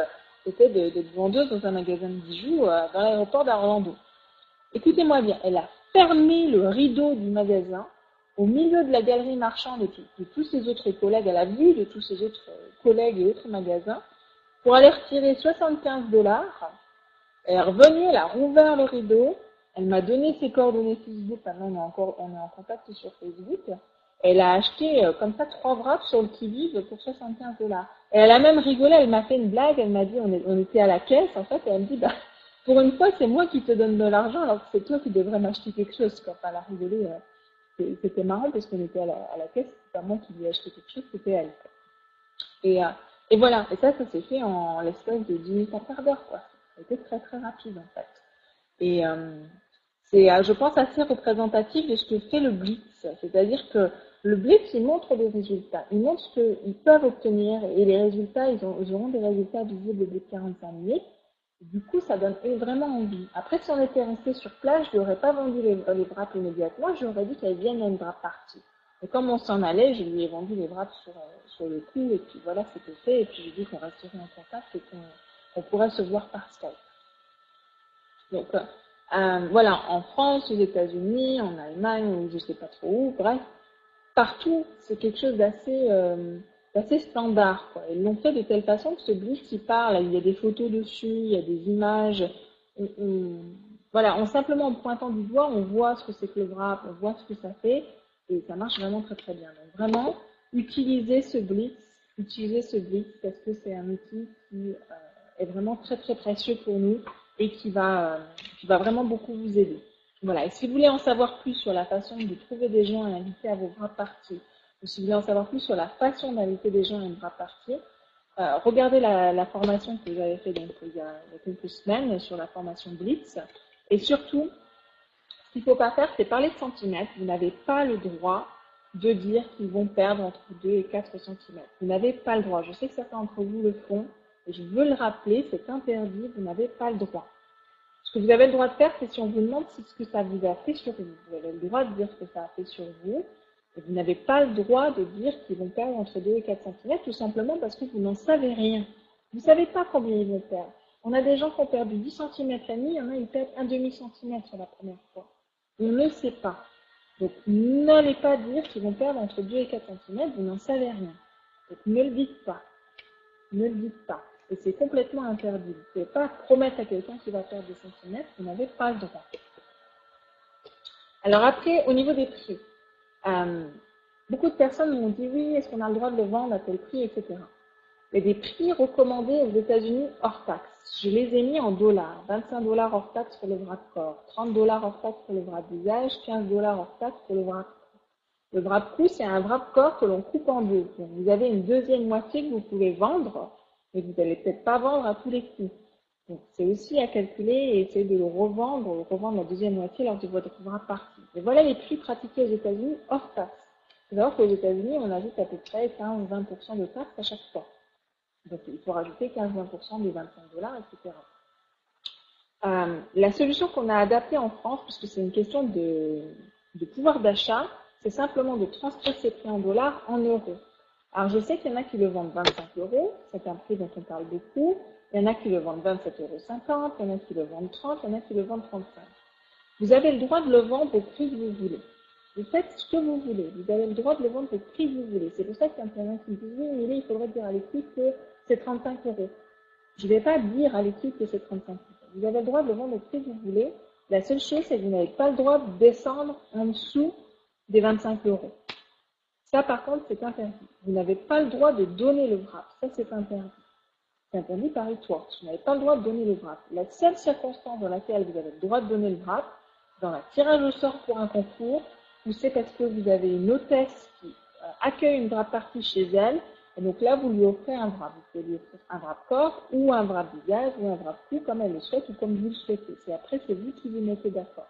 c'était d'être vendeuse dans un magasin de bijoux dans l'aéroport d'Orlando. Écoutez-moi bien, elle a fermé le rideau du magasin au milieu de la galerie marchande de tous ses autres collègues, à la vue de tous ses autres collègues et autres magasins, pour aller retirer 75 $. Elle est revenue, elle a rouvert le rideau, elle m'a donné ses coordonnées Facebook, maintenant on est en contact sur Facebook. Elle a acheté comme ça 3 wraps sur le qui-vive pour 75 $. Et elle a même rigolé, elle m'a fait une blague, elle m'a dit, on était à la caisse en fait, et elle me dit, pour une fois c'est moi qui te donne de l'argent alors que c'est toi qui devrais m'acheter quelque chose. Quand elle a rigolé, c'était marrant parce qu'on était à la caisse, c'est pas moi qui lui ai acheté quelque chose, c'était elle. Et, euh, et voilà, et ça s'est fait en l'espace de 10 minutes, un quart d'heure, quoi. Ça a été très très rapide en fait. Et c'est, je pense, assez représentatif de ce que fait le Blitz. C'est-à-dire que le Blitz, il montre des résultats. Il montre ce qu'ils peuvent obtenir et les résultats, ils auront des résultats visibles au bout de 45 minutes. Du coup, ça donne vraiment envie. Après, si on était resté sur place, je n'aurais pas vendu les wraps immédiatement. J'aurais dit qu'elle vienne à une wrap party. Et comme on s'en allait, je lui ai vendu les wraps sur le coup. Et puis voilà, c'était fait. Et puis j'ai dit qu'on resterait en contact et qu'on pourrait se voir par Skype. Donc, voilà, en France, aux États-Unis, en Allemagne, ou je sais pas trop où, bref, partout, c'est quelque chose d'assez standard, quoi. Ils l'ont fait de telle façon que ce Blitz, il parle, il y a des photos dessus, il y a des images. Voilà, simplement en pointant du doigt, on voit ce que c'est que le wrap, on voit ce que ça fait, et ça marche vraiment très très bien. Donc vraiment, utilisez ce Blitz parce que c'est un outil qui est vraiment très très précieux pour nous et qui va vraiment beaucoup vous aider. Voilà, et si vous voulez en savoir plus sur la façon de trouver des gens et inviter à vos wrap parties, ou si vous voulez en savoir plus sur la façon d'inviter des gens à une wrap party, regardez la formation que j'avais fait donc, il y a quelques semaines sur la formation Blitz. Et surtout, ce qu'il ne faut pas faire, c'est parler de centimètres. Vous n'avez pas le droit de dire qu'ils vont perdre entre 2 et 4 centimètres. Vous n'avez pas le droit. Je sais que certains d'entre vous le font, et je veux le rappeler, c'est interdit, vous n'avez pas le droit. Ce que vous avez le droit de faire, c'est si on vous demande ce que ça vous a fait sur vous. Vous avez le droit de dire ce que ça a fait sur vous. Et vous n'avez pas le droit de dire qu'ils vont perdre entre 2 et 4 cm, tout simplement parce que vous n'en savez rien. Vous ne savez pas combien ils vont perdre. On a des gens qui ont perdu 10 cm et demi, il y en a qui perdent un demi-centimètre sur la première fois. On ne sait pas. Donc, n'allez pas dire qu'ils vont perdre entre 2 et 4 cm, vous n'en savez rien. Donc, ne le dites pas. Ne le dites pas. Et c'est complètement interdit. Vous ne pouvez pas promettre à quelqu'un qui va perdre des centimètres, vous n'avez pas le droit. Alors après, au niveau des prix, beaucoup de personnes m'ont dit oui, est-ce qu'on a le droit de le vendre à tel prix, etc. Mais des prix recommandés aux États-Unis hors taxe. Je les ai mis en dollars. 25 $ hors taxe pour le wrap corps, 30 $ hors taxe pour le wrap visage, 15 $ hors taxe pour le wrap cou. Le wrap cou, c'est un wrap corps que l'on coupe en deux. Donc, vous avez une deuxième moitié que vous pouvez vendre, mais vous n'allez peut-être pas vendre à tous les coups. Donc, c'est aussi à calculer et essayer de le revendre la deuxième moitié lors de votre wrap party. Et voilà les prix pratiqués aux États-Unis hors taxe. Il faut savoir qu'aux États-Unis, on ajoute à peu près 15-20% de taxes à chaque fois. Donc, il faut rajouter 15-20% des 25 $, etc. La solution qu'on a adaptée en France, puisque c'est une question de pouvoir d'achat, c'est simplement de transcrire ces prix en dollars en euros. Alors, je sais qu'il y en a qui le vendent 25 €, c'est un prix dont on parle beaucoup. Il y en a qui le vendent 27,50 €, il y en a qui le vendent 30, il y en a qui le vendent 35. Vous avez le droit de le vendre au prix que vous voulez. Vous faites ce que vous voulez. Vous avez le droit de le vendre au prix que vous voulez. C'est pour ça qu'il y en a qui me disent, oui, mais là, il faudrait dire à l'équipe que c'est 35 €. Je ne vais pas dire à l'équipe que c'est 35 €. Vous avez le droit de le vendre au prix que vous voulez. La seule chose, c'est que vous n'avez pas le droit de descendre en dessous des 25 €. Ça, par contre, c'est interdit. Vous n'avez pas le droit de donner le wrap. Ça, c'est interdit. C'est interdit par e-torts. Vous n'avez pas le droit de donner le wrap. La seule circonstance dans laquelle vous avez le droit de donner le wrap, dans la tirage au sort pour un concours, ou c'est parce que vous avez une hôtesse qui accueille une wrap party chez elle, et donc là, vous lui offrez un wrap. Vous pouvez lui offrir un wrap corps, ou un wrap visage, ou un wrap cou, comme elle le souhaite, ou comme vous le souhaitez. C'est vous qui vous mettez d'accord.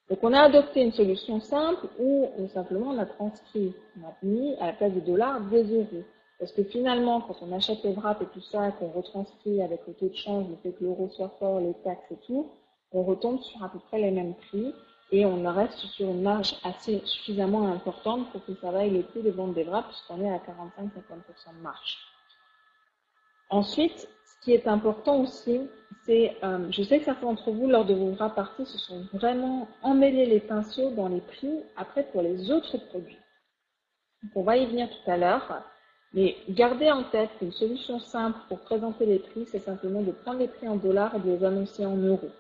Donc, on a adopté une solution simple où simplement on a transcrit, on a mis à la place des dollars des euros. Parce que finalement, quand on achète les wraps et tout ça, qu'on retranscrit avec le taux de change, le fait que l'euro soit fort, les taxes et tout, on retombe sur à peu près les mêmes prix et on reste sur une marge assez suffisamment importante pour que ça vaille le coup de vendre des wraps puisqu'on est à 45-50% de marge. Ensuite, ce qui est important aussi, c'est, je sais que certains d'entre vous, lors de vos wrap parties, se sont vraiment emmêlés les pinceaux dans les prix après pour les autres produits. Donc, on va y venir tout à l'heure, mais gardez en tête qu'une solution simple pour présenter les prix, c'est simplement de prendre les prix en dollars et de les annoncer en euros.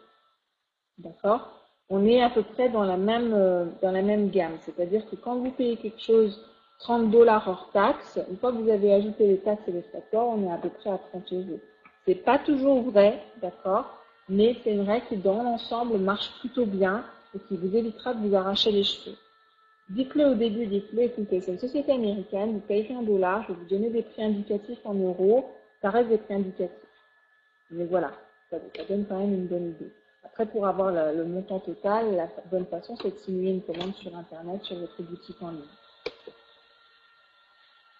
D'accord? On est à peu près dans la même gamme, c'est-à-dire que quand vous payez quelque chose 30 $ hors taxe, une fois que vous avez ajouté les taxes et les facteurs, on est à peu près à 30 €. C'est pas toujours vrai, d'accord, mais c'est une règle qui dans l'ensemble marche plutôt bien et qui vous évitera de vous arracher les cheveux. Dites-le au début, dites-le, écoutez, c'est une société américaine, vous payez en dollars, je vais vous donner des prix indicatifs en euros, ça reste des prix indicatifs. Mais voilà, ça donne quand même une bonne idée. Après, pour avoir le montant total, la bonne façon, c'est de simuler une commande sur Internet, sur votre boutique en ligne.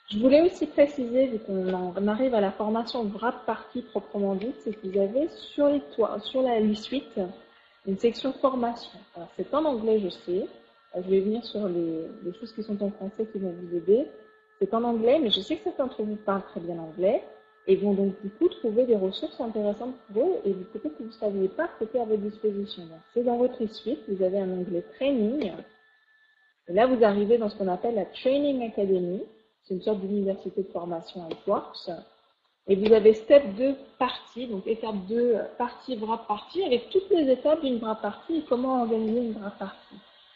Je voulais aussi préciser, vu qu'on arrive à la formation wrap party proprement dite, c'est que vous avez sur la suite une section formation. Alors, c'est en anglais, je sais. Je vais venir sur les choses qui sont en français qui vont vous aider. C'est en anglais, mais je sais que certains d'entre vous parlent très bien anglais et vont donc du coup trouver des ressources intéressantes pour eux et peut-être que vous ne saviez pas que c'était à votre disposition. C'est dans votre suite, vous avez un onglet training. Et là, vous arrivez dans ce qu'on appelle la Training Academy. C'est une sorte d'université de formation à Works. Et vous avez step 2 partie, donc étape 2 partie wrap party, avec toutes les étapes d'une wrap party et comment organiser une wrap party.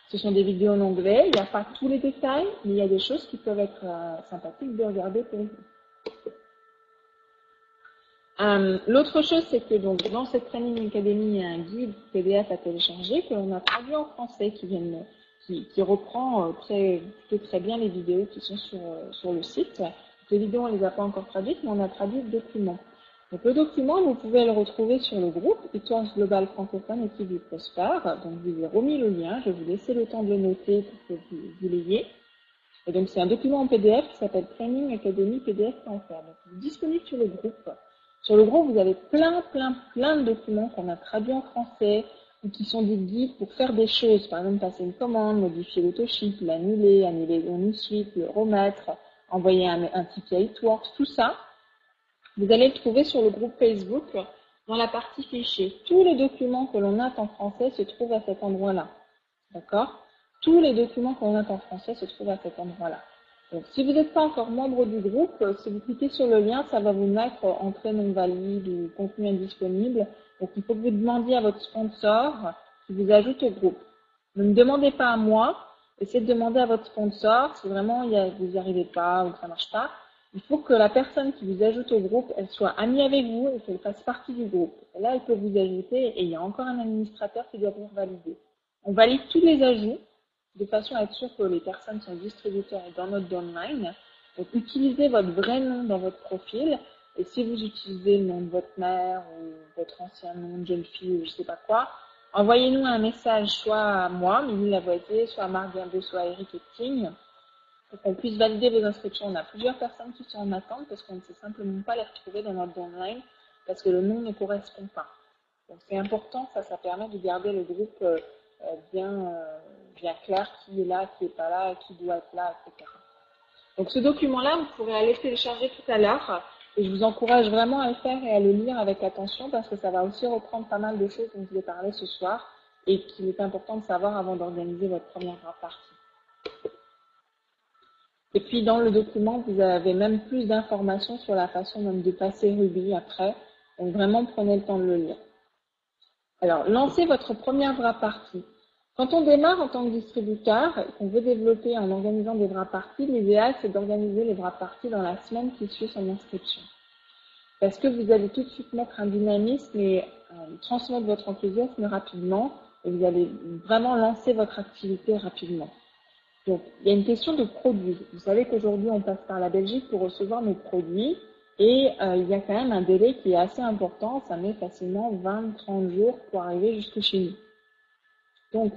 Ce sont des vidéos en anglais, il n'y a pas tous les détails, mais il y a des choses qui peuvent être sympathiques de regarder pour vous. L'autre chose, c'est que donc, dans cette Training Academy, il y a un guide PDF à télécharger que l'on a traduit en français qui reprend plutôt très bien les vidéos qui sont sur le site. Les vidéos, on ne les a pas encore traduites, mais on a traduit le document. Donc, le document, vous pouvez le retrouver sur le groupe e-Tours Global francophone et qui vous prospère. Donc, je vous ai remis le lien. Je vais vous laisser le temps de le noter pour que vous l'ayez. Et donc, c'est un document en PDF qui s'appelle Training Academy PDF.fr. Donc, il est disponible sur le groupe. Sur le groupe, vous avez plein de documents qu'on a traduits en français ou qui sont des guides pour faire des choses. Par exemple, passer une commande, modifier l'autoship, l'annuler, annuler l'onisuite, le remettre, envoyer un ticket à e-Works, tout ça. Vous allez le trouver sur le groupe Facebook dans la partie fichiers. Tous les documents que l'on a en français se trouvent à cet endroit-là. D'accord? Tous les documents que l'on a en français se trouvent à cet endroit-là. Donc, si vous n'êtes pas encore membre du groupe, si vous cliquez sur le lien, ça va vous mettre entrée non valide ou contenu indisponible. Donc, il faut que vous demandiez à votre sponsor qui vous ajoute au groupe. Ne me demandez pas à moi, essayez de demander à votre sponsor si vraiment vous n'y arrivez pas ou que ça ne marche pas. Il faut que la personne qui vous ajoute au groupe, elle soit amie avec vous et qu'elle fasse partie du groupe. Et là, elle peut vous ajouter et il y a encore un administrateur qui doit venir valider. On valide tous les ajouts de façon à être sûr que les personnes sont distributeurs et dans notre domaine. Donc, utilisez votre vrai nom dans votre profil. Et si vous utilisez le nom de votre mère ou votre ancien nom de jeune fille ou je ne sais pas quoi, envoyez-nous un message soit à moi, Mimi Lavoisier, soit à Marc Guimbé, soit à Eric Epting, pour qu'on puisse valider vos inscriptions. On a plusieurs personnes qui sont en attente parce qu'on ne sait simplement pas les retrouver dans notre domaine parce que le nom ne correspond pas. Donc, c'est important, ça permet de garder le groupe bien clair, qui est là, qui n'est pas là, qui doit être là, etc. Donc ce document-là, vous pourrez aller télécharger tout à l'heure et je vous encourage vraiment à le faire et à le lire avec attention parce que ça va aussi reprendre pas mal de choses dont je vais parler ce soir et qu'il est important de savoir avant d'organiser votre première partie. Et puis dans le document, vous avez même plus d'informations sur la façon même de passer Ruby après. Donc vraiment, prenez le temps de le lire. Alors, lancez votre première wrap party. Quand on démarre en tant que distributeur et qu'on veut développer en organisant des wrap parties, l'idéal c'est d'organiser les wrap parties dans la semaine qui suit son inscription. Parce que vous allez tout de suite mettre un dynamisme et transmettre votre enthousiasme rapidement et vous allez vraiment lancer votre activité rapidement. Donc, il y a une question de produits. Vous savez qu'aujourd'hui, on passe par la Belgique pour recevoir nos produits et il y a quand même un délai qui est assez important. Ça met facilement 20-30 jours pour arriver jusque chez nous. Donc,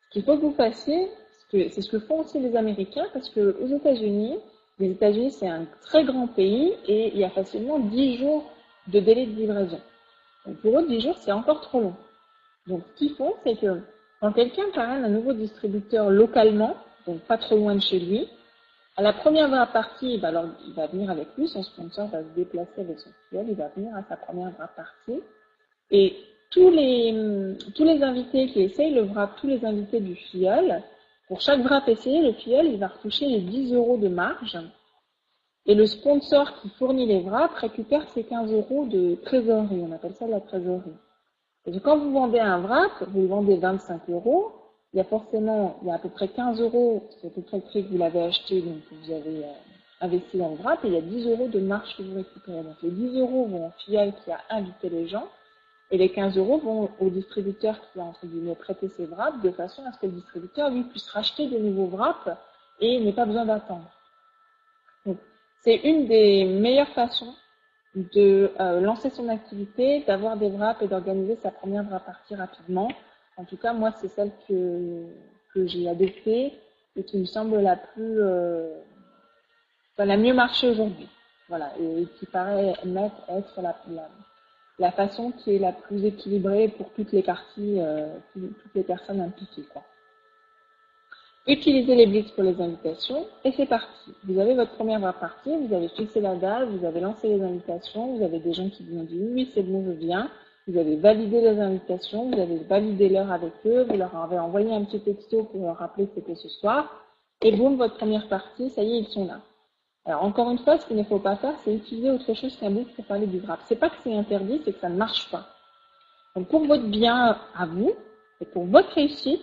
ce qu'il faut que vous fassiez, c'est ce que font aussi les Américains parce qu'aux États-Unis, les États-Unis, c'est un très grand pays et il y a facilement 10 jours de délai de livraison. Donc, pour eux, 10 jours, c'est encore trop long. Donc, ce qu'ils font, c'est que quand quelqu'un parraine un nouveau distributeur localement, donc pas trop loin de chez lui, à la première wrap party, alors, il va venir avec lui, son sponsor va se déplacer avec son filleul, il va venir à sa première wrap party. Et tous les invités qui essayent le wrap, tous les invités du filleul, pour chaque wrap essayé, le filleul, il va retoucher les 10 € de marge. Et le sponsor qui fournit les wraps récupère ses 15 € de trésorerie. On appelle ça la trésorerie. Et donc, quand vous vendez un wrap, vous le vendez 25 €. Il y a à peu près 15 €, c'est à peu près le prix que vous l'avez acheté, donc vous avez investi dans le wrap, et il y a 10 € de marge que vous récupérez. Donc les 10 € vont au filleul qui a invité les gens, et les 15 € vont au distributeur qui a, entre guillemets, prêté ses wraps, de façon à ce que le distributeur, lui, puisse racheter de nouveaux wraps et n'ait pas besoin d'attendre. Donc, c'est une des meilleures façons de lancer son activité, d'avoir des wraps et d'organiser sa première wrap party rapidement. En tout cas, moi, c'est celle que j'ai adoptée et qui me semble la mieux marcher aujourd'hui. Voilà, et qui paraît être la façon qui est la plus équilibrée pour toutes les parties, toutes les personnes impliquées, quoi. Utilisez les blitz pour les invitations et c'est parti. Vous avez votre première wrap party, vous avez fixé la date, vous avez lancé les invitations, vous avez des gens qui vous ont dit oui, c'est bon, je viens. Vous avez validé les invitations, vous avez validé l'heure avec eux, vous leur avez envoyé un petit texto pour leur rappeler que c'était ce soir. Et boum, votre première partie, ça y est, ils sont là. Alors encore une fois, ce qu'il ne faut pas faire, c'est utiliser autre chose qu'un blitz pour parler du wrap. C'est pas que c'est interdit, c'est que ça ne marche pas. Donc pour votre bien à vous et pour votre réussite,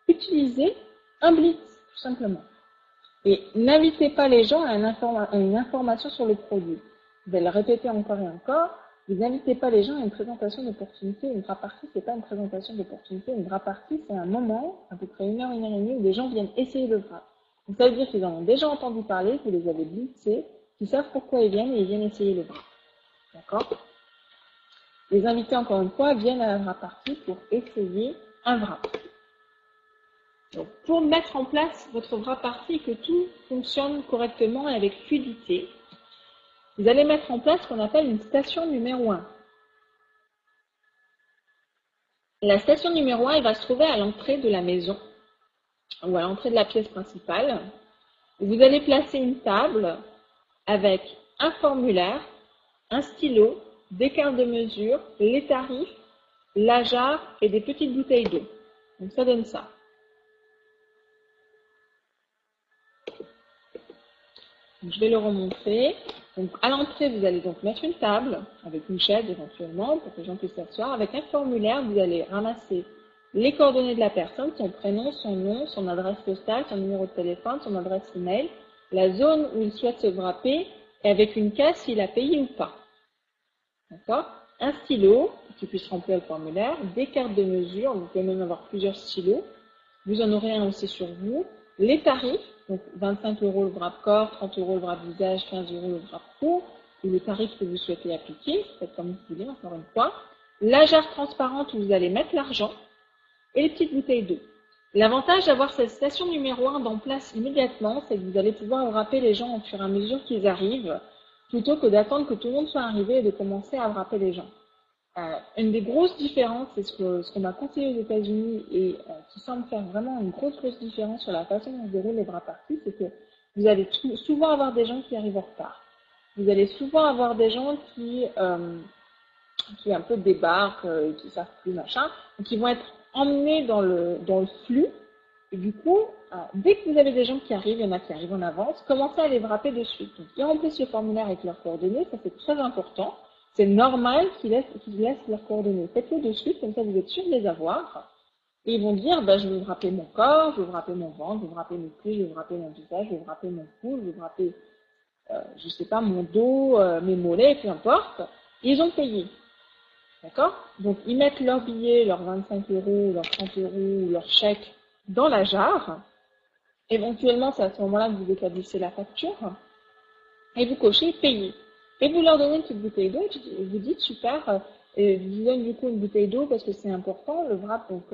utilisez un blitz, tout simplement. Et n'invitez pas les gens à une information sur le produit. Je vais le répéter encore et encore. Vous n'invitez pas les gens à une présentation d'opportunité. Une wrap party, c'est pas une présentation d'opportunité. Une wrap party, c'est un moment, à peu près 1 heure et demie, où les gens viennent essayer le wrap. Donc ça veut dire qu'ils en ont déjà entendu parler, que vous les avez blitzés, qu'ils savent pourquoi ils viennent et ils viennent essayer le wrap. D'accord? Les invités, encore une fois, viennent à la wrap party pour essayer un wrap. Donc, pour mettre en place votre wrap party et que tout fonctionne correctement et avec fluidité, vous allez mettre en place ce qu'on appelle une station numéro 1. La station numéro 1, elle va se trouver à l'entrée de la maison ou à l'entrée de la pièce principale. Vous allez placer une table avec un formulaire, un stylo, des cartes de mesure, les tarifs, la jarre et des petites bouteilles d'eau. Donc ça donne ça. Donc, je vais le remontrer. Donc, à l'entrée, vous allez donc mettre une table avec une chaise éventuellement pour que les gens puissent s'asseoir. Avec un formulaire, vous allez ramasser les coordonnées de la personne, son prénom, son nom, son adresse postale, son numéro de téléphone, son adresse email, la zone où il souhaite se wrapper et avec une case s'il a payé ou pas. D'accord? Un stylo qui puisse remplir le formulaire, des cartes de mesure, vous pouvez même avoir plusieurs stylos. Vous en aurez un aussi sur vous. Les tarifs, donc 25 € le wrap corps, 30 € le wrap visage, 15 € le wrap cou, ou le tarif que vous souhaitez appliquer, faites comme vous voulez, encore une fois. La jarre transparente où vous allez mettre l'argent et les petites bouteilles d'eau. L'avantage d'avoir cette station numéro 1 en place immédiatement, c'est que vous allez pouvoir wrapper les gens au fur et à mesure qu'ils arrivent, plutôt que d'attendre que tout le monde soit arrivé et de commencer à wrapper les gens. Une des grosses différences, c'est ce qu'on m'a conseillé aux États-Unis et qui semble faire vraiment une grosse différence sur la façon dont se déroulent les wrap parties, c'est que vous allez souvent avoir des gens qui arrivent en retard. Vous allez souvent avoir des gens qui un peu débarquent, qui ne savent plus machin, donc qui vont être emmenés dans le flux. Et du coup, dès que vous avez des gens qui arrivent, il y en a qui arrivent en avance, commencez à les wrapper de suite. Donc, ils remplissent le formulaire avec leurs coordonnées, ça c'est très important. C'est normal qu'ils laissent leurs coordonnées. Faites-le de suite, comme ça vous êtes sûr de les avoir. Et ils vont dire, je vais wrapper mon corps, je vais wrapper mon ventre, je vais wrapper mes cuisses, je vais wrapper mon visage, je vais wrapper mon cou, je vais wrapper, je sais pas, mon dos, mes mollets, peu importe. Ils ont payé. D'accord? Donc, ils mettent leur billet, leurs 25 €, leurs 30 € ou leur chèque dans la jarre. Éventuellement, c'est à ce moment-là que vous établissez la facture. Et vous cochez payer. Et vous leur donnez une petite bouteille d'eau et vous dites super, et je vous donne du coup une bouteille d'eau parce que c'est important. Le wrap donc,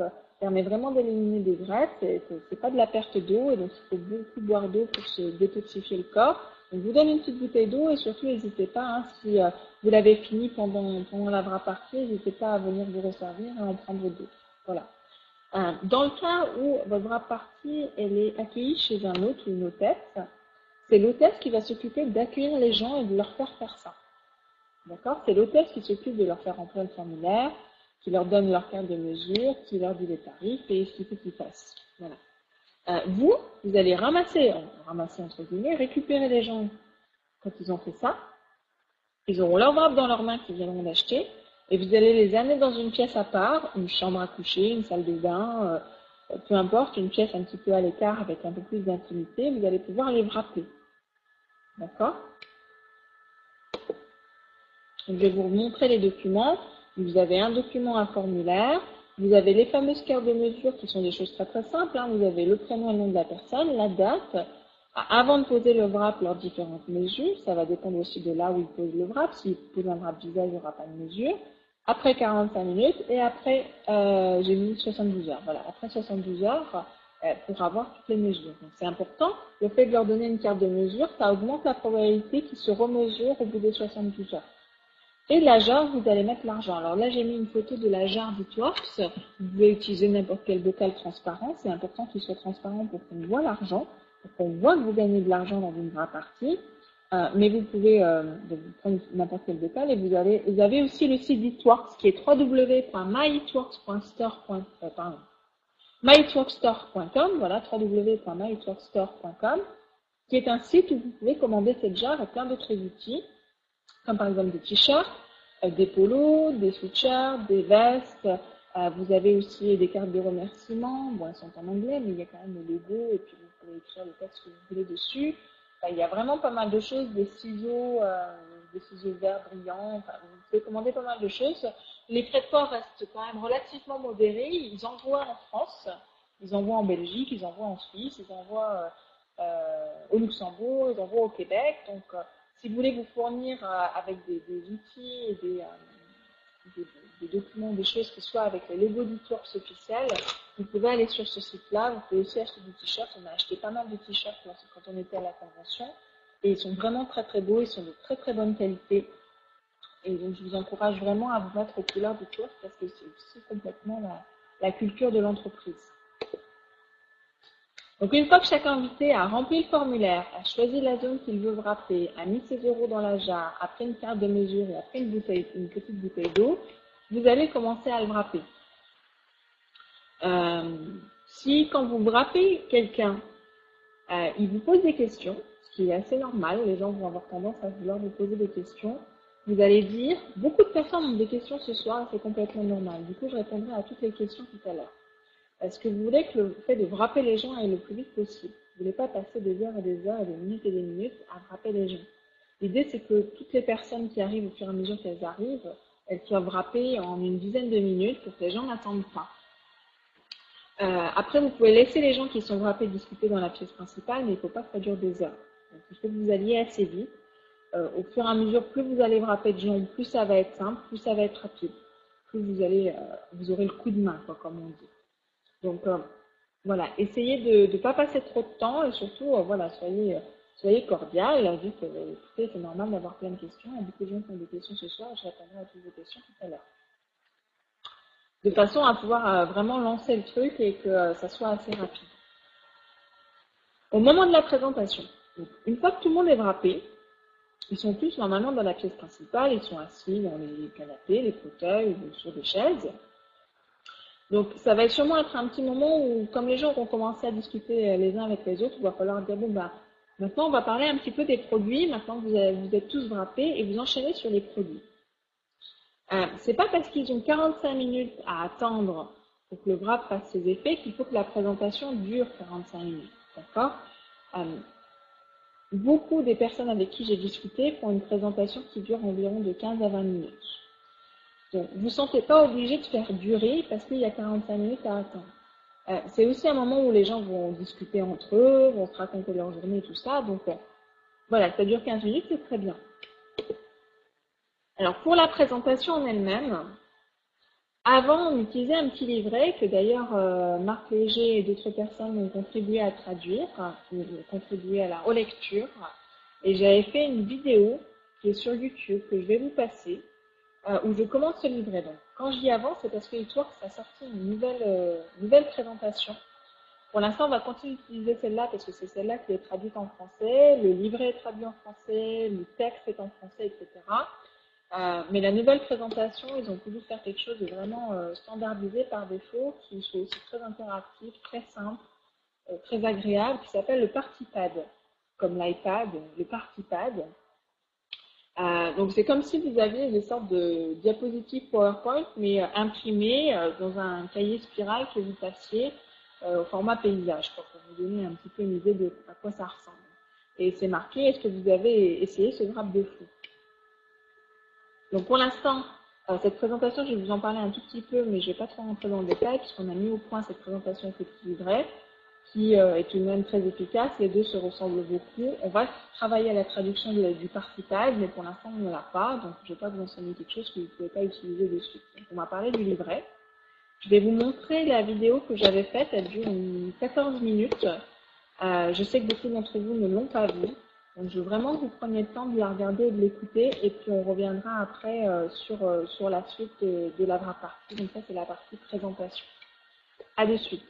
permet vraiment d'éliminer des graisses, c'est pas de la perte d'eau et donc il faut beaucoup boire d'eau pour se détoxifier le corps. Donc, je vous donne une petite bouteille d'eau et surtout, n'hésitez pas, hein, si vous l'avez fini pendant la vraie partie, n'hésitez pas à venir vous resservir et en prendre d'autres. Voilà. Dans le cas où votre vraie partie, elle est accueillie chez un hôte ou une hôtesse, c'est l'hôtesse qui va s'occuper d'accueillir les gens et de leur faire ça. D'accord? C'est l'hôtesse qui s'occupe de leur faire remplir le formulaire, qui leur donne leur carte de mesure, qui leur dit les tarifs et ce qu'il faut qu'ils fassent. Voilà. Vous allez ramasser entre guillemets, récupérer les gens quand ils ont fait ça. Ils auront leur wrap dans leurs mains qu'ils viendront d'acheter et vous allez les amener dans une pièce à part, une chambre à coucher, une salle de bain, peu importe, une pièce un petit peu à l'écart avec un peu plus d'intimité. Vous allez pouvoir les wrapper. D'accord? Je vais vous montrer les documents. Vous avez un document, un formulaire. Vous avez les fameuses cartes de mesure qui sont des choses très très simples. Hein. Vous avez le prénom et le nom de la personne, la date. Avant de poser le wrap, leurs différentes mesures. Ça va dépendre aussi de là où ils posent le wrap. S'ils posent un wrap visage, il n'y aura pas de mesure. Après 45 minutes et après, j'ai mis 72 heures. Voilà, après 72 heures pour avoir toutes les mesures. Donc c'est important. Le fait de leur donner une carte de mesure, ça augmente la probabilité qu'ils se remesurent au bout des 72 heures. Et la jarre, vous allez mettre l'argent. Alors là, j'ai mis une photo de la jarre d'Eatworks. Vous pouvez utiliser n'importe quel bocal transparent. C'est important qu'il soit transparent pour qu'on voit l'argent, pour qu'on voit que vous gagnez de l'argent dans une vraie partie. Mais vous pouvez prendre n'importe quel bocal et vous avez aussi le site d'Eatworks qui est www.myeatworksstore.com, voilà, www.myeatworksstore.com, qui est un site où vous pouvez commander cette jarre et plein d'autres outils, comme par exemple des t-shirts, des polos, des sweatshirts, des vestes. Vous avez aussi des cartes de remerciement. Bon, elles sont en anglais, mais il y a quand même le logo et puis vous pouvez écrire le texte que vous voulez dessus. Il y a vraiment pas mal de choses, des ciseaux verts brillants. Enfin, vous pouvez commander pas mal de choses. Les frais de port restent quand même relativement modérés. Ils envoient en France, ils envoient en Belgique, ils envoient en Suisse, ils envoient au Luxembourg, ils envoient au Québec. Donc, si vous voulez vous fournir avec des outils et des documents, des choses qui soient avec le logo d'Eatworks officiel, vous pouvez aller sur ce site-là. Vous pouvez aussi acheter des t-shirts. On a acheté pas mal de t-shirts quand on était à la convention. Et ils sont vraiment très très beaux. Ils sont de très très bonne qualité. Et donc je vous encourage vraiment à vous mettre aux couleurs d'Eatworks parce que c'est aussi complètement la culture de l'entreprise. Donc une fois que chaque invité a rempli le formulaire, a choisi la zone qu'il veut wrapper, a mis ses euros dans la jarre, a pris une carte de mesure et a pris une petite bouteille d'eau, vous allez commencer à le wrapper. Si quand vous wrappez quelqu'un, il vous pose des questions, ce qui est assez normal, les gens vont avoir tendance à vouloir vous poser des questions, vous allez dire, beaucoup de personnes ont des questions ce soir, c'est complètement normal. Du coup, je répondrai à toutes les questions tout à l'heure. Est-ce que vous voulez que le fait de wrapper les gens aille le plus vite possible? Vous ne voulez pas passer des heures et des heures et des minutes à wrapper les gens. L'idée, c'est que toutes les personnes qui arrivent au fur et à mesure qu'elles arrivent, elles soient wrappées en une dizaine de minutes pour que les gens n'attendent pas. Après, vous pouvez laisser les gens qui sont wrappés discuter dans la pièce principale, mais il ne faut pas que ça dure des heures. Donc, il faut que vous alliez assez vite. Au fur et à mesure, plus vous allez wrapper de gens, plus ça va être simple, plus ça va être rapide. Plus vous aurez le coup de main, quoi, comme on dit. Donc, voilà, essayez de ne pas passer trop de temps et surtout, voilà, soyez cordial. Dites, écoutez, c'est normal d'avoir plein de questions. Il y a beaucoup de gens qui ont des questions ce soir et je répondrai à toutes vos questions tout à l'heure. De façon à pouvoir vraiment lancer le truc et que ça soit assez rapide. Au moment de la présentation, donc, une fois que tout le monde est wrappé, ils sont tous normalement dans la pièce principale, ils sont assis dans les canapés, les fauteuils ou sur des chaises. Donc, ça va sûrement être un petit moment où, comme les gens vont commencer à discuter les uns avec les autres, il va falloir dire, bon, bah, maintenant, on va parler un petit peu des produits. Maintenant, vous êtes tous wrappés et vous enchaînez sur les produits. C'est pas parce qu'ils ont 45 minutes à attendre pour que le wrap fasse ses effets qu'il faut que la présentation dure 45 minutes. D'accord? Beaucoup des personnes avec qui j'ai discuté font une présentation qui dure environ de 15 à 20 minutes. Donc, vous ne vous sentez pas obligé de faire durer parce qu'il y a 45 minutes à attendre. C'est aussi un moment où les gens vont discuter entre eux, vont se raconter leur journée et tout ça. Donc, voilà, ça dure 15 minutes, c'est très bien. Alors, pour la présentation en elle-même, avant, on utilisait un petit livret que d'ailleurs Marc Léger et d'autres personnes ont contribué à traduire, ont contribué aux lectures. Et j'avais fait une vidéo qui est sur YouTube que je vais vous passer, où je commente ce livret. Donc, quand j'y avance, c'est parce que Eatworks a sorti une nouvelle présentation. Pour l'instant, on va continuer d'utiliser celle-là parce que c'est celle-là qui est traduite en français, le livret est traduit en français, le texte est en français, etc. Mais la nouvelle présentation, ils ont voulu faire quelque chose de vraiment standardisé par défaut, qui soit aussi très interactif, très simple, très agréable, qui s'appelle le PartyPad, comme l'iPad, le PartyPad. Donc c'est comme si vous aviez des sortes de diapositives PowerPoint, mais imprimées dans un cahier spirale que vous passiez au format paysage, pour vous donner un petit peu une idée de à quoi ça ressemble. Et c'est marqué, est-ce que vous avez essayé ce grappe de fou? Donc pour l'instant, cette présentation, je vais vous en parler un tout petit peu, mais je ne vais pas trop rentrer dans le détail, puisqu'on a mis au point cette présentation effective, qui est une même très efficace. Les deux se ressemblent beaucoup. On va travailler à la traduction du PartyPad, mais pour l'instant, on ne l'a pas, donc je ne vais pas vous enseigner quelque chose que vous ne pouvez pas utiliser de suite. Donc, on va parler du livret. Je vais vous montrer la vidéo que j'avais faite, elle dure 14 minutes. Je sais que beaucoup d'entre vous ne l'ont pas vue. Donc, je veux vraiment que vous preniez le temps de la regarder et de l'écouter. Et puis, on reviendra après sur la suite de la vraie partie. Donc, ça, c'est la partie présentation. À de suite.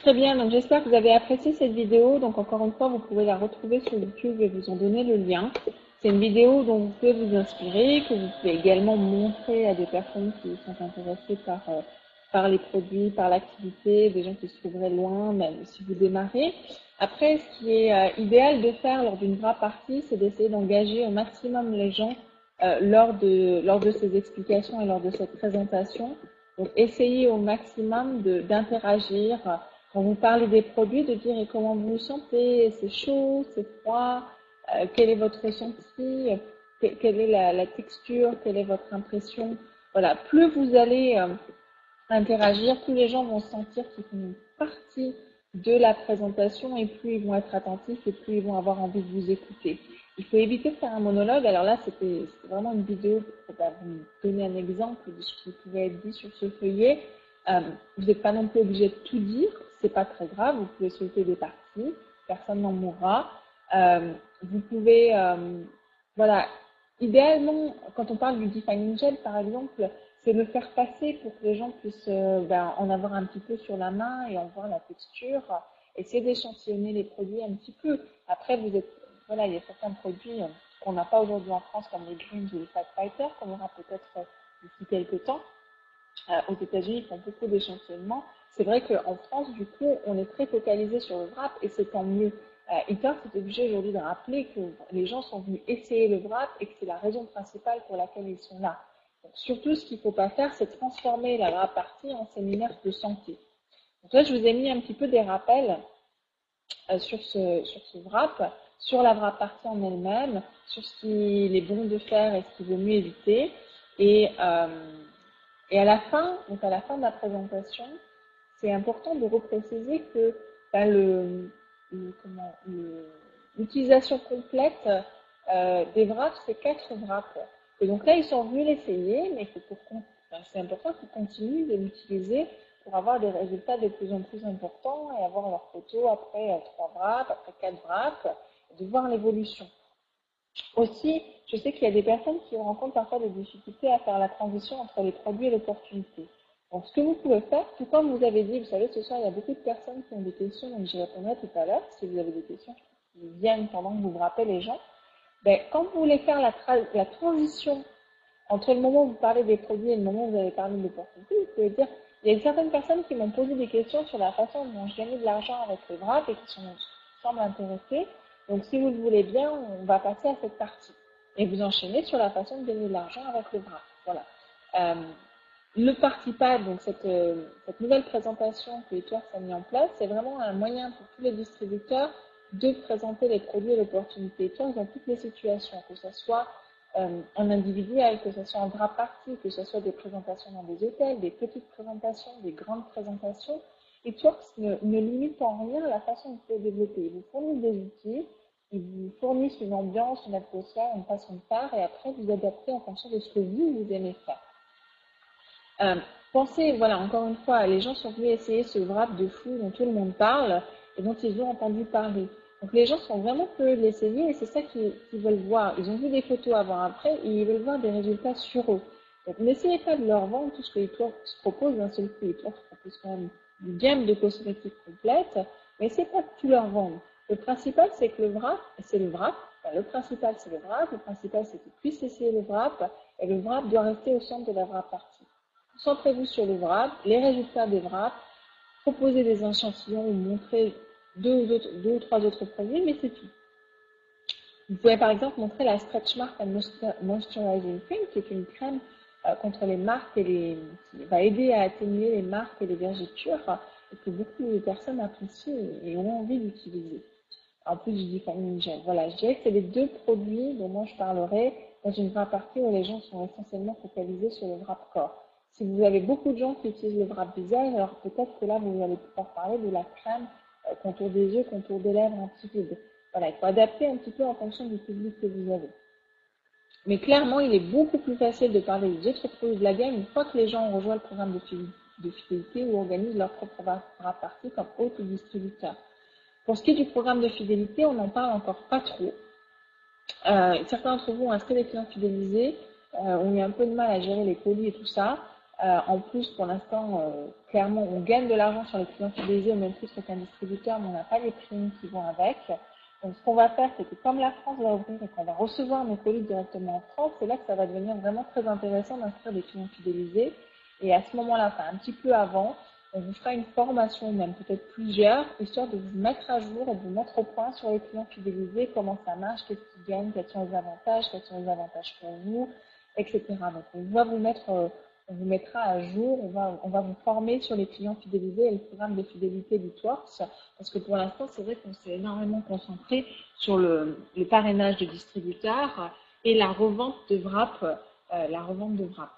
Très bien, donc j'espère que vous avez apprécié cette vidéo. Donc encore une fois, vous pouvez la retrouver sur YouTube et vous en donner le lien. C'est une vidéo dont vous pouvez vous inspirer, que vous pouvez également montrer à des personnes qui sont intéressées par les produits, par l'activité, des gens qui se trouveraient loin, même si vous démarrez. Après, ce qui est idéal de faire lors d'une vraie partie, c'est d'essayer d'engager au maximum les gens lors de ces explications et lors de cette présentation. Donc, essayez au maximum d'interagir. Quand vous parlez des produits, de dire comment vous vous sentez, c'est chaud, c'est froid, quel est votre ressenti, quelle est la texture, quelle est votre impression. Voilà, plus vous allez interagir, plus les gens vont sentir qu'ils font partie de la présentation et plus ils vont être attentifs et plus ils vont avoir envie de vous écouter. Il faut éviter de faire un monologue. Alors là, c'était vraiment une vidéo pour vous donner un exemple de ce qui pouvait être dit sur ce feuillet. Vous n'êtes pas non plus obligé de tout dire, c'est pas très grave, vous pouvez sauter des parties, personne n'en mourra. Vous pouvez, voilà, idéalement, quand on parle du defining gel, par exemple, c'est le faire passer pour que les gens puissent en avoir un petit peu sur la main et en voir la texture. Essayez d'échantillonner les produits un petit peu. Après, voilà, il y a certains produits qu'on n'a pas aujourd'hui en France, comme les Greens ou les Fat Fighter, qu'on aura peut-être d'ici quelques temps. Aux États-Unis, ils font beaucoup d'échantillonnement. C'est vrai qu'en France, du coup, on est très focalisé sur le wrap et c'est tant mieux. Eater est obligé aujourd'hui de rappeler que les gens sont venus essayer le wrap et que c'est la raison principale pour laquelle ils sont là. Donc, surtout, ce qu'il ne faut pas faire, c'est transformer la wrap party en séminaire de santé. Donc là, je vous ai mis un petit peu des rappels sur ce wrap, sur la wrap party en elle-même, sur ce qu'il est bon de faire et ce qu'il vaut mieux éviter. Et à la fin, donc à la fin de la présentation, c'est important de repréciser que l'utilisation complète des wraps, c'est 4 wraps. Et donc là, ils sont venus l'essayer, mais c'est important qu'ils continuent de l'utiliser pour avoir des résultats de plus en plus importants et avoir leurs photos après 3 wraps, après 4 wraps, de voir l'évolution. Aussi, je sais qu'il y a des personnes qui rencontrent parfois des difficultés à faire la transition entre les produits et l'opportunité. Donc, ce que vous pouvez faire, tout comme vous avez dit, vous savez, ce soir, il y a beaucoup de personnes qui ont des questions, donc j'y répondrai tout à l'heure, si vous avez des questions qui viennent pendant que vous vous rappelez les gens. Quand vous voulez faire la transition entre le moment où vous parlez des produits et le moment où vous avez parlé de l'opportunité, vous pouvez dire, il y a certaines personnes qui m'ont posé des questions sur la façon dont je gagnais de l'argent avec les wraps et qui semblent intéressées. Donc, si vous le voulez bien, on va passer à cette partie. Et vous enchaînez sur la façon de gagner de l'argent avec le wrap. Voilà. Le Party Pad, donc cette nouvelle présentation que Eatworks a mis en place, c'est vraiment un moyen pour tous les distributeurs de présenter les produits et l'opportunité Eatworks dans toutes les situations, que ce soit en individuel, que ce soit en wrap party, que ce soit des présentations dans des hôtels, des petites présentations, des grandes présentations. Eatworks ne limite en rien la façon dont vous pouvez développer. Ils vous fournissent des outils, ils vous fournissent une ambiance, une atmosphère, une façon de faire, et après vous adaptez en fonction de ce que vous aimez faire. Pensez, voilà, encore une fois, les gens sont venus essayer ce wrap de fou dont tout le monde parle et dont ils ont entendu parler. Donc les gens sont vraiment curieux de l'essayer et c'est ça qu'ils veulent voir. Ils ont vu des photos avant-après et ils veulent voir des résultats sur eux. Donc n'essayez pas de leur vendre tout ce que Eatworks propose d'un seul coup. Eatworks propose quand même une gamme de cosmétiques complète, mais n'essayez pas de tout leur vendre. Le principal, c'est que le wrap, c'est le wrap. Enfin, le principal, c'est le wrap. Le principal, c'est qu'ils puissent essayer le wrap et le wrap doit rester au centre de la wrap partie. Concentrez-vous sur le wrap, les résultats des wraps, proposez des échantillons ou montrer deux ou trois autres produits, mais c'est tout. Vous pouvez par exemple montrer la Stretch Mark and Moisturizing Cream, qui est une crème contre les marques qui va aider à atténuer les marques et les vergetures et que beaucoup de personnes apprécient et ont envie d'utiliser. En plus du Defining Gel. Voilà, je dirais que c'est les 2 produits dont moi je parlerai dans une wrap party où les gens sont essentiellement focalisés sur le wrap corps. Si vous avez beaucoup de gens qui utilisent le wrap visage, alors peut-être que là, vous allez pouvoir parler de la crème contour des yeux, contour des lèvres anti-rides. Voilà, il faut adapter un petit peu en fonction du public que vous avez. Mais clairement, il est beaucoup plus facile de parler des autres produits de la gamme une fois que les gens ont rejoint le programme de fidélité ou organisent leur propre wrap party comme hôte ou distributeur. Pour ce qui est du programme de fidélité, on n'en parle encore pas trop. Certains d'entre vous ont inscrit des clients fidélisés, ont eu un peu de mal à gérer les colis et tout ça. En plus, pour l'instant, clairement, on gagne de l'argent sur les clients fidélisés au même titre qu'un distributeur, mais on n'a pas les primes qui vont avec. Donc, ce qu'on va faire, c'est que comme la France va ouvrir et qu'on va recevoir nos colis directement en France, c'est là que ça va devenir vraiment très intéressant d'inscrire des clients fidélisés. Et à ce moment-là, enfin un petit peu avant, on vous fera une formation, même peut-être plusieurs, histoire de vous mettre à jour et de vous mettre au point sur les clients fidélisés, comment ça marche, qu'est-ce qu'ils gagnent, quels sont les avantages pour vous, etc. Donc, on vous mettra à jour, on va vous former sur les clients fidélisés et le programme de fidélité du Tworks, parce que pour l'instant, c'est vrai qu'on s'est énormément concentré sur le parrainage de distributeurs et la revente de wrap.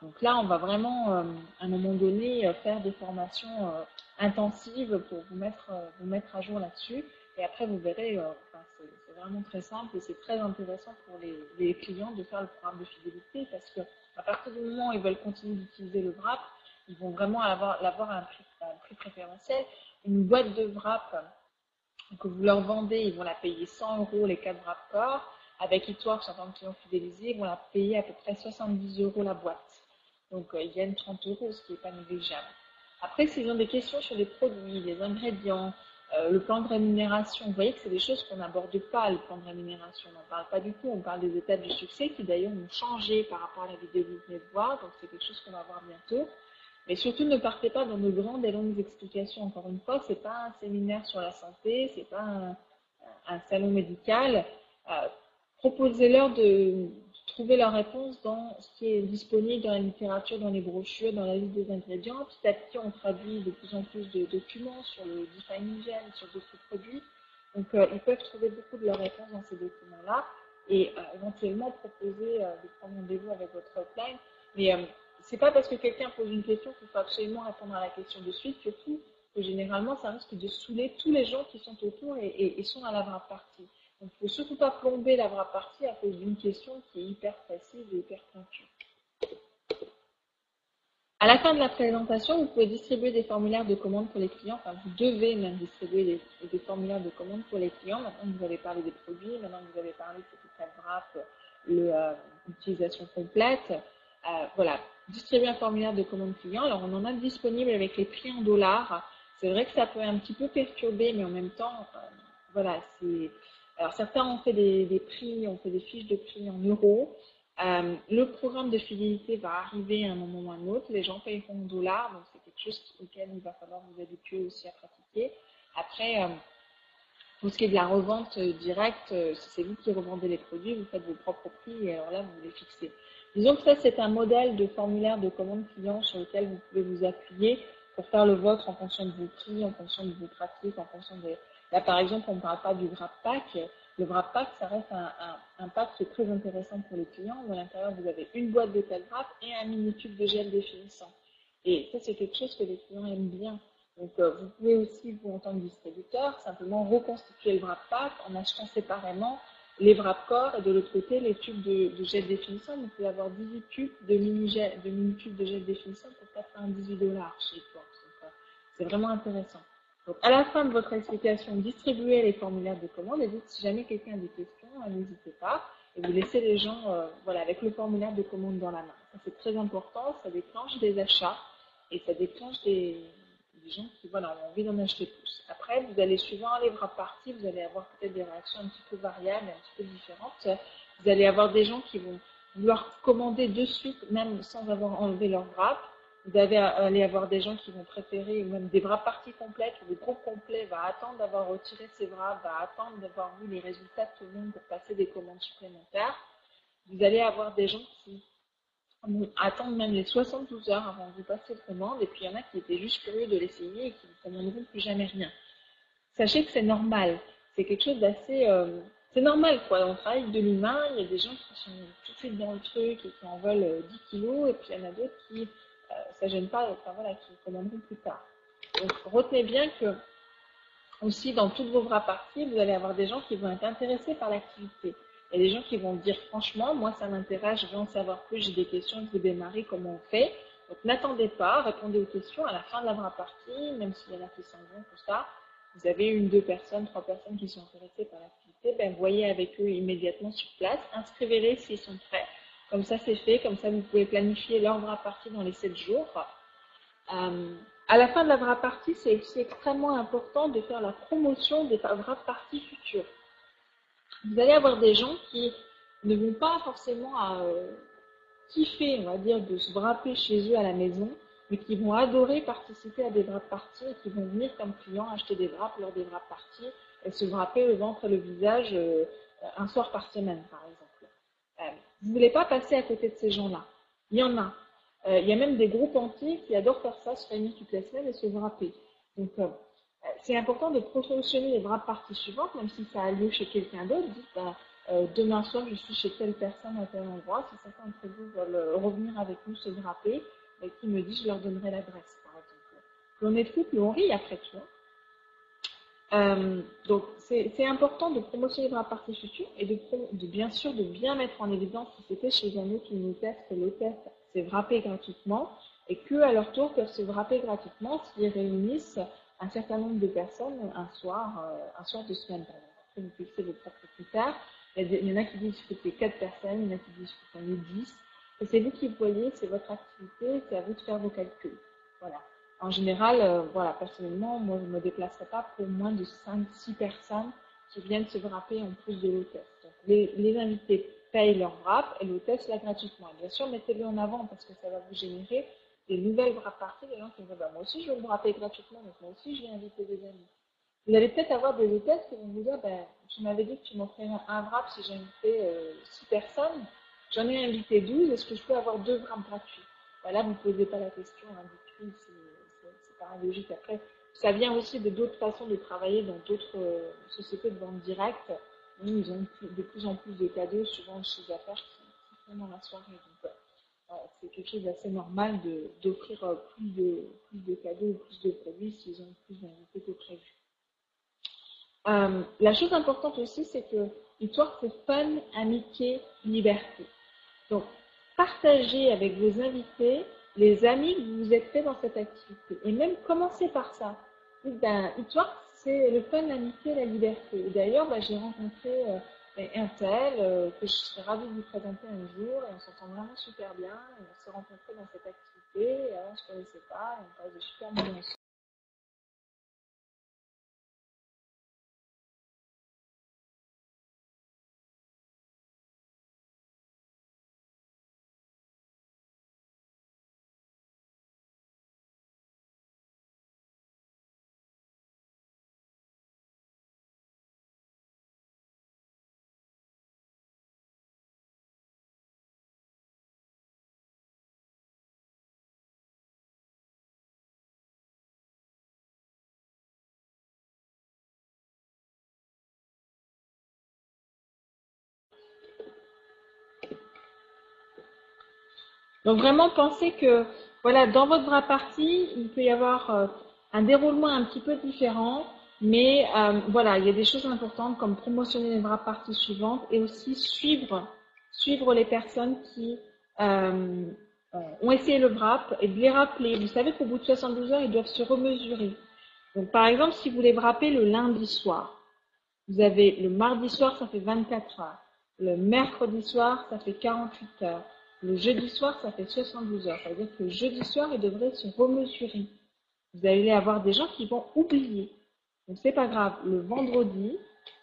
Donc là, on va vraiment, à un moment donné, faire des formations intensives pour vous mettre à jour là-dessus. Et après, vous verrez, enfin, c'est vraiment très simple et c'est très intéressant pour les clients de faire le programme de fidélité parce que à partir du moment où ils veulent continuer d'utiliser le wrap, ils vont vraiment l'avoir à un prix préférentiel. Une boîte de wrap que vous leur vendez, ils vont la payer 100 euros les 4 wrap corps. Avec eTworks, en tant que client fidélisé, ils vont la payer à peu près 70 euros la boîte. Donc, ils gagnent 30 euros, ce qui n'est pas négligeable. Après, s'ils ont des questions sur les produits, les ingrédients, le plan de rémunération, vous voyez que c'est des choses qu'on n'aborde pas, le plan de rémunération. On n'en parle pas du tout. On parle des étapes du succès qui, d'ailleurs, ont changé par rapport à la vidéo que vous venez de voir. Donc, c'est quelque chose qu'on va voir bientôt. Mais surtout, ne partez pas dans de grandes et longues explications. Encore une fois, c'est pas un séminaire sur la santé, c'est pas un salon médical. Euh, Proposez-leur de trouver leur réponse dans ce qui est disponible dans la littérature, dans les brochures, dans la liste des ingrédients. Petit à petit, on traduit de plus en plus de documents sur le Defining Gen, sur d'autres produits. Donc, ils peuvent trouver beaucoup de leurs réponses dans ces documents-là et éventuellement proposer de prendre rendez-vous avec votre hotline. Mais c'est pas parce que quelqu'un pose une question qu'il faut absolument répondre à la question de suite, surtout que généralement, ça risque de saouler tous les gens qui sont autour et sont à la wrap partie. Donc, il ne faut surtout pas plomber la wrap partie à cause d'une question qui est hyper précise et hyper pointue. À la fin de la présentation, vous pouvez distribuer des formulaires de commande pour les clients. Enfin, vous devez même distribuer des formulaires de commande pour les clients. Maintenant que vous avez parlé des produits, maintenant que vous avez parlé de cette wrap, l'utilisation complète. Voilà, distribuer un formulaire de commande client. Alors, on en a disponible avec les prix en dollars. C'est vrai que ça peut un petit peu perturber, mais en même temps, voilà, c'est. Alors, certains ont fait des prix, ont fait des fiches de prix en euros. Le programme de fidélité va arriver à un moment ou à un autre. Les gens paieront en dollars, donc c'est quelque chose auquel il va falloir vous habituer aussi à pratiquer. Après, pour ce qui est de la revente directe, si c'est vous qui revendez les produits, vous faites vos propres prix et alors là, vous les fixez. Disons que ça, c'est un modèle de formulaire de commande client sur lequel vous pouvez vous appuyer pour faire le vôtre en fonction de vos prix, en fonction de vos pratiques, en fonction de... Là, par exemple, on ne parle pas du wrap pack. Le wrap pack, ça reste un pack qui est très intéressant pour les clients. À l'intérieur, vous avez une boîte de 4 wrap et un mini tube de gel définissant. Et ça, c'est quelque chose que les clients aiment bien. Donc, vous pouvez aussi, vous, en tant que distributeur, simplement reconstituer le wrap pack en achetant séparément les wrap corps et de l'autre côté, les tubes de gel définissant. Vous pouvez avoir 18 tubes de mini tubes de gel définissant pour 98 dollars chez Tworks. Donc, c'est vraiment intéressant. Donc, à la fin de votre explication, distribuez les formulaires de commande et dites si jamais quelqu'un a des questions, n'hésitez pas. Et vous laissez les gens voilà, avec le formulaire de commande dans la main. Ça, c'est très important. Ça déclenche des achats et ça déclenche des gens qui voilà, ont envie d'en acheter plus. Après, vous allez, suivant les wrap parties, vous allez avoir peut-être des réactions un petit peu variables, un petit peu différentes. Vous allez avoir des gens qui vont vouloir commander de suite, même sans avoir enlevé leur wrap. Vous allez avoir des gens qui vont préférer, ou même des wrap parties complètes, ou des groupes complets, va attendre d'avoir retiré ses wraps, va attendre d'avoir vu les résultats de tout le monde pour passer des commandes supplémentaires. Vous allez avoir des gens qui attendre même les 72 heures avant de vous passer de commande, et puis il y en a qui étaient juste curieux de l'essayer et qui ne commanderont plus jamais rien. Sachez que c'est normal, c'est quelque chose d'assez... c'est normal quoi, on travaille avec de l'humain, il y a des gens qui sont tout de suite dans le truc et qui en veulent 10 kilos, et puis il y en a d'autres qui, ça gêne pas, enfin voilà, qui commanderont plus tard. Donc retenez bien que aussi, dans toutes vos wrap parties, vous allez avoir des gens qui vont être intéressés par l'activité. Il y a des gens qui vont dire franchement, moi ça m'intéresse, je veux en savoir plus, j'ai des questions, je veux démarrer, comment on fait. Donc n'attendez pas, répondez aux questions à la fin de la wrap partie, même s'il y en a qui s'en vont, tout ça. Vous avez une, deux personnes, trois personnes qui sont intéressées par l'activité, ben voyez avec eux immédiatement sur place, inscrivez-les s'ils sont prêts. Comme ça, c'est fait. Comme ça, vous pouvez planifier leur wrap party dans les 7 jours. À la fin de la wrap party, c'est aussi extrêmement important de faire la promotion des wrap party futures. Vous allez avoir des gens qui ne vont pas forcément kiffer, on va dire, de se wrapper chez eux à la maison, mais qui vont adorer participer à des wrap parties et qui vont venir comme clients acheter des wraps lors des wrap parties et se wrapper le ventre et le visage un soir par semaine, par exemple. Vous ne voulez pas passer à côté de ces gens-là. Il y en a. Il y a même des groupes entiers qui adorent faire ça, se réunir toute la semaine et se wrapper. Donc, c'est important de promotionner les wrap parties suivantes, même si ça a lieu chez quelqu'un d'autre. Dites, demain soir, je suis chez telle personne à tel endroit. Si certains d'entre vous veulent revenir avec nous se wrapper, qui me dit, je leur donnerai l'adresse, par exemple. Plus on est fou, plus on rit après tout. Donc, c'est important de promotionner les wrap parties futures et de bien sûr de bien mettre en évidence si c'était chez un autre une hôtesse que l'hôtesse s'est wrappée gratuitement et qu'eux, à leur tour, peuvent se wrapper gratuitement s'ils réunissent un certain nombre de personnes un soir de semaine, par exemple. Après, vous fixez vos propres critères. Il y en a qui disent qu'il faut qu'il y ait 4 personnes, il y en a qui disent qu'il faut qu'il y en ait 10. Et c'est vous qui voyez, c'est votre activité, c'est à vous de faire vos calculs. Voilà. En général, voilà, personnellement, moi, je ne me déplacerai pas pour moins de 5-6 personnes qui viennent se wrapper en plus de l'hôtesse. Donc, les invités payent leur wrap et l'hôtesse l'a gratuitement. Et bien sûr, mettez-le en avant parce que ça va vous générer des nouvelles wrap parties, des gens qui vont dire, bah, moi aussi, je vais me wrapper gratuitement, donc moi aussi, je vais inviter des amis. Vous allez peut-être avoir des hôtesses qui vont vous dire, ben, tu m'avais dit que tu m'offrais un wrap si j'invitais 6 personnes. J'en ai invité 12, est-ce que je peux avoir 2 wraps gratuits? Ben là, vous ne posez pas la question hein, du prix, c'est pas logique. Après, ça vient aussi de d'autres façons de travailler dans d'autres sociétés de vente directe. Ils ont de plus en plus de cadeaux, souvent le chiffre d'affaires qui font dans la soirée. Donc, c'est quelque chose d'assez normal d'offrir plus de cadeaux ou plus de produits s'ils ont plus d'invités que prévu. La chose importante aussi, c'est que l'histoire, c'est fun, amitié, liberté. Donc, partagez avec vos invités les amis que vous vous êtes fait dans cette activité. Et même commencez par ça. Ben, l'histoire, c'est le fun, l'amitié, la liberté. Et d'ailleurs, ben, j'ai rencontré un tel que je serais ravie de vous présenter un jour et on s'entend vraiment super bien. Et on s'est rencontrés dans cette activité et avant, on ne se connaissait pas et on passe de super moments ensemble. Donc vraiment pensez que voilà, dans votre bras party, il peut y avoir un déroulement un petit peu différent, mais voilà, il y a des choses importantes comme promotionner les bras parties suivantes et aussi suivre les personnes qui ont essayé le wrap et de les rappeler. Vous savez qu'au bout de 72 heures, ils doivent se remesurer. Donc par exemple, si vous les wrappez le lundi soir, vous avez le mardi soir, ça fait 24 heures. Le mercredi soir, ça fait 48 heures. Le jeudi soir, ça fait 72 heures. Ça veut dire que le jeudi soir, ils devraient se remesurer. Vous allez avoir des gens qui vont oublier. Donc, c'est pas grave. Le vendredi,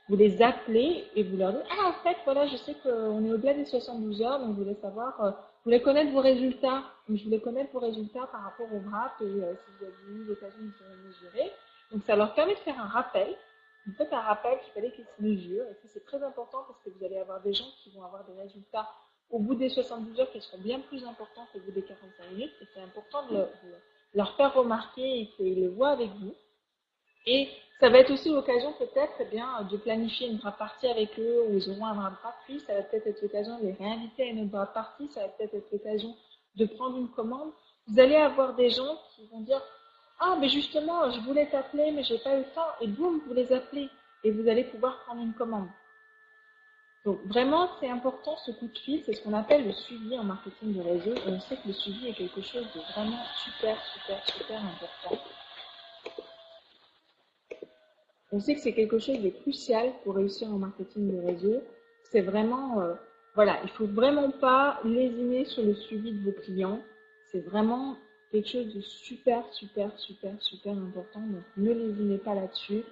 vous les appelez et vous leur dites, ah, en fait, voilà, je sais qu'on est au-delà des 72 heures, donc je voulais savoir, je voulais connaître vos résultats. Donc, je voulais connaître vos résultats par rapport au wrap et si vous avez eu l'occasion de se mesurer. Donc, ça leur permet de faire un rappel. Vous faites un rappel qu'il fallait qu'ils se mesurent. Et ça, c'est très important parce que vous allez avoir des gens qui vont avoir des résultats au bout des 72 heures qui seront bien plus importants qu'au bout des 45 minutes. Et c'est important de leur faire remarquer et qu'ils le voient avec vous. Et ça va être aussi l'occasion peut-être eh bien, de planifier une wrap party avec eux où ils auront un wrap party. Ça va peut-être être l'occasion de les réinviter à une autre wrap party. Ça va peut-être être l'occasion de prendre une commande. Vous allez avoir des gens qui vont dire ah, mais justement, je voulais t'appeler, mais j'ai pas eu le temps. Et boum, vous les appelez et vous allez pouvoir prendre une commande. Donc vraiment, c'est important ce coup de fil, c'est ce qu'on appelle le suivi en marketing de réseau. Et on sait que le suivi est quelque chose de vraiment super, super, super important. On sait que c'est quelque chose de crucial pour réussir en marketing de réseau. C'est vraiment Voilà, il faut vraiment pas lésiner sur le suivi de vos clients. C'est vraiment quelque chose de super, super, super, super important. Donc, ne lésinez pas là-dessus.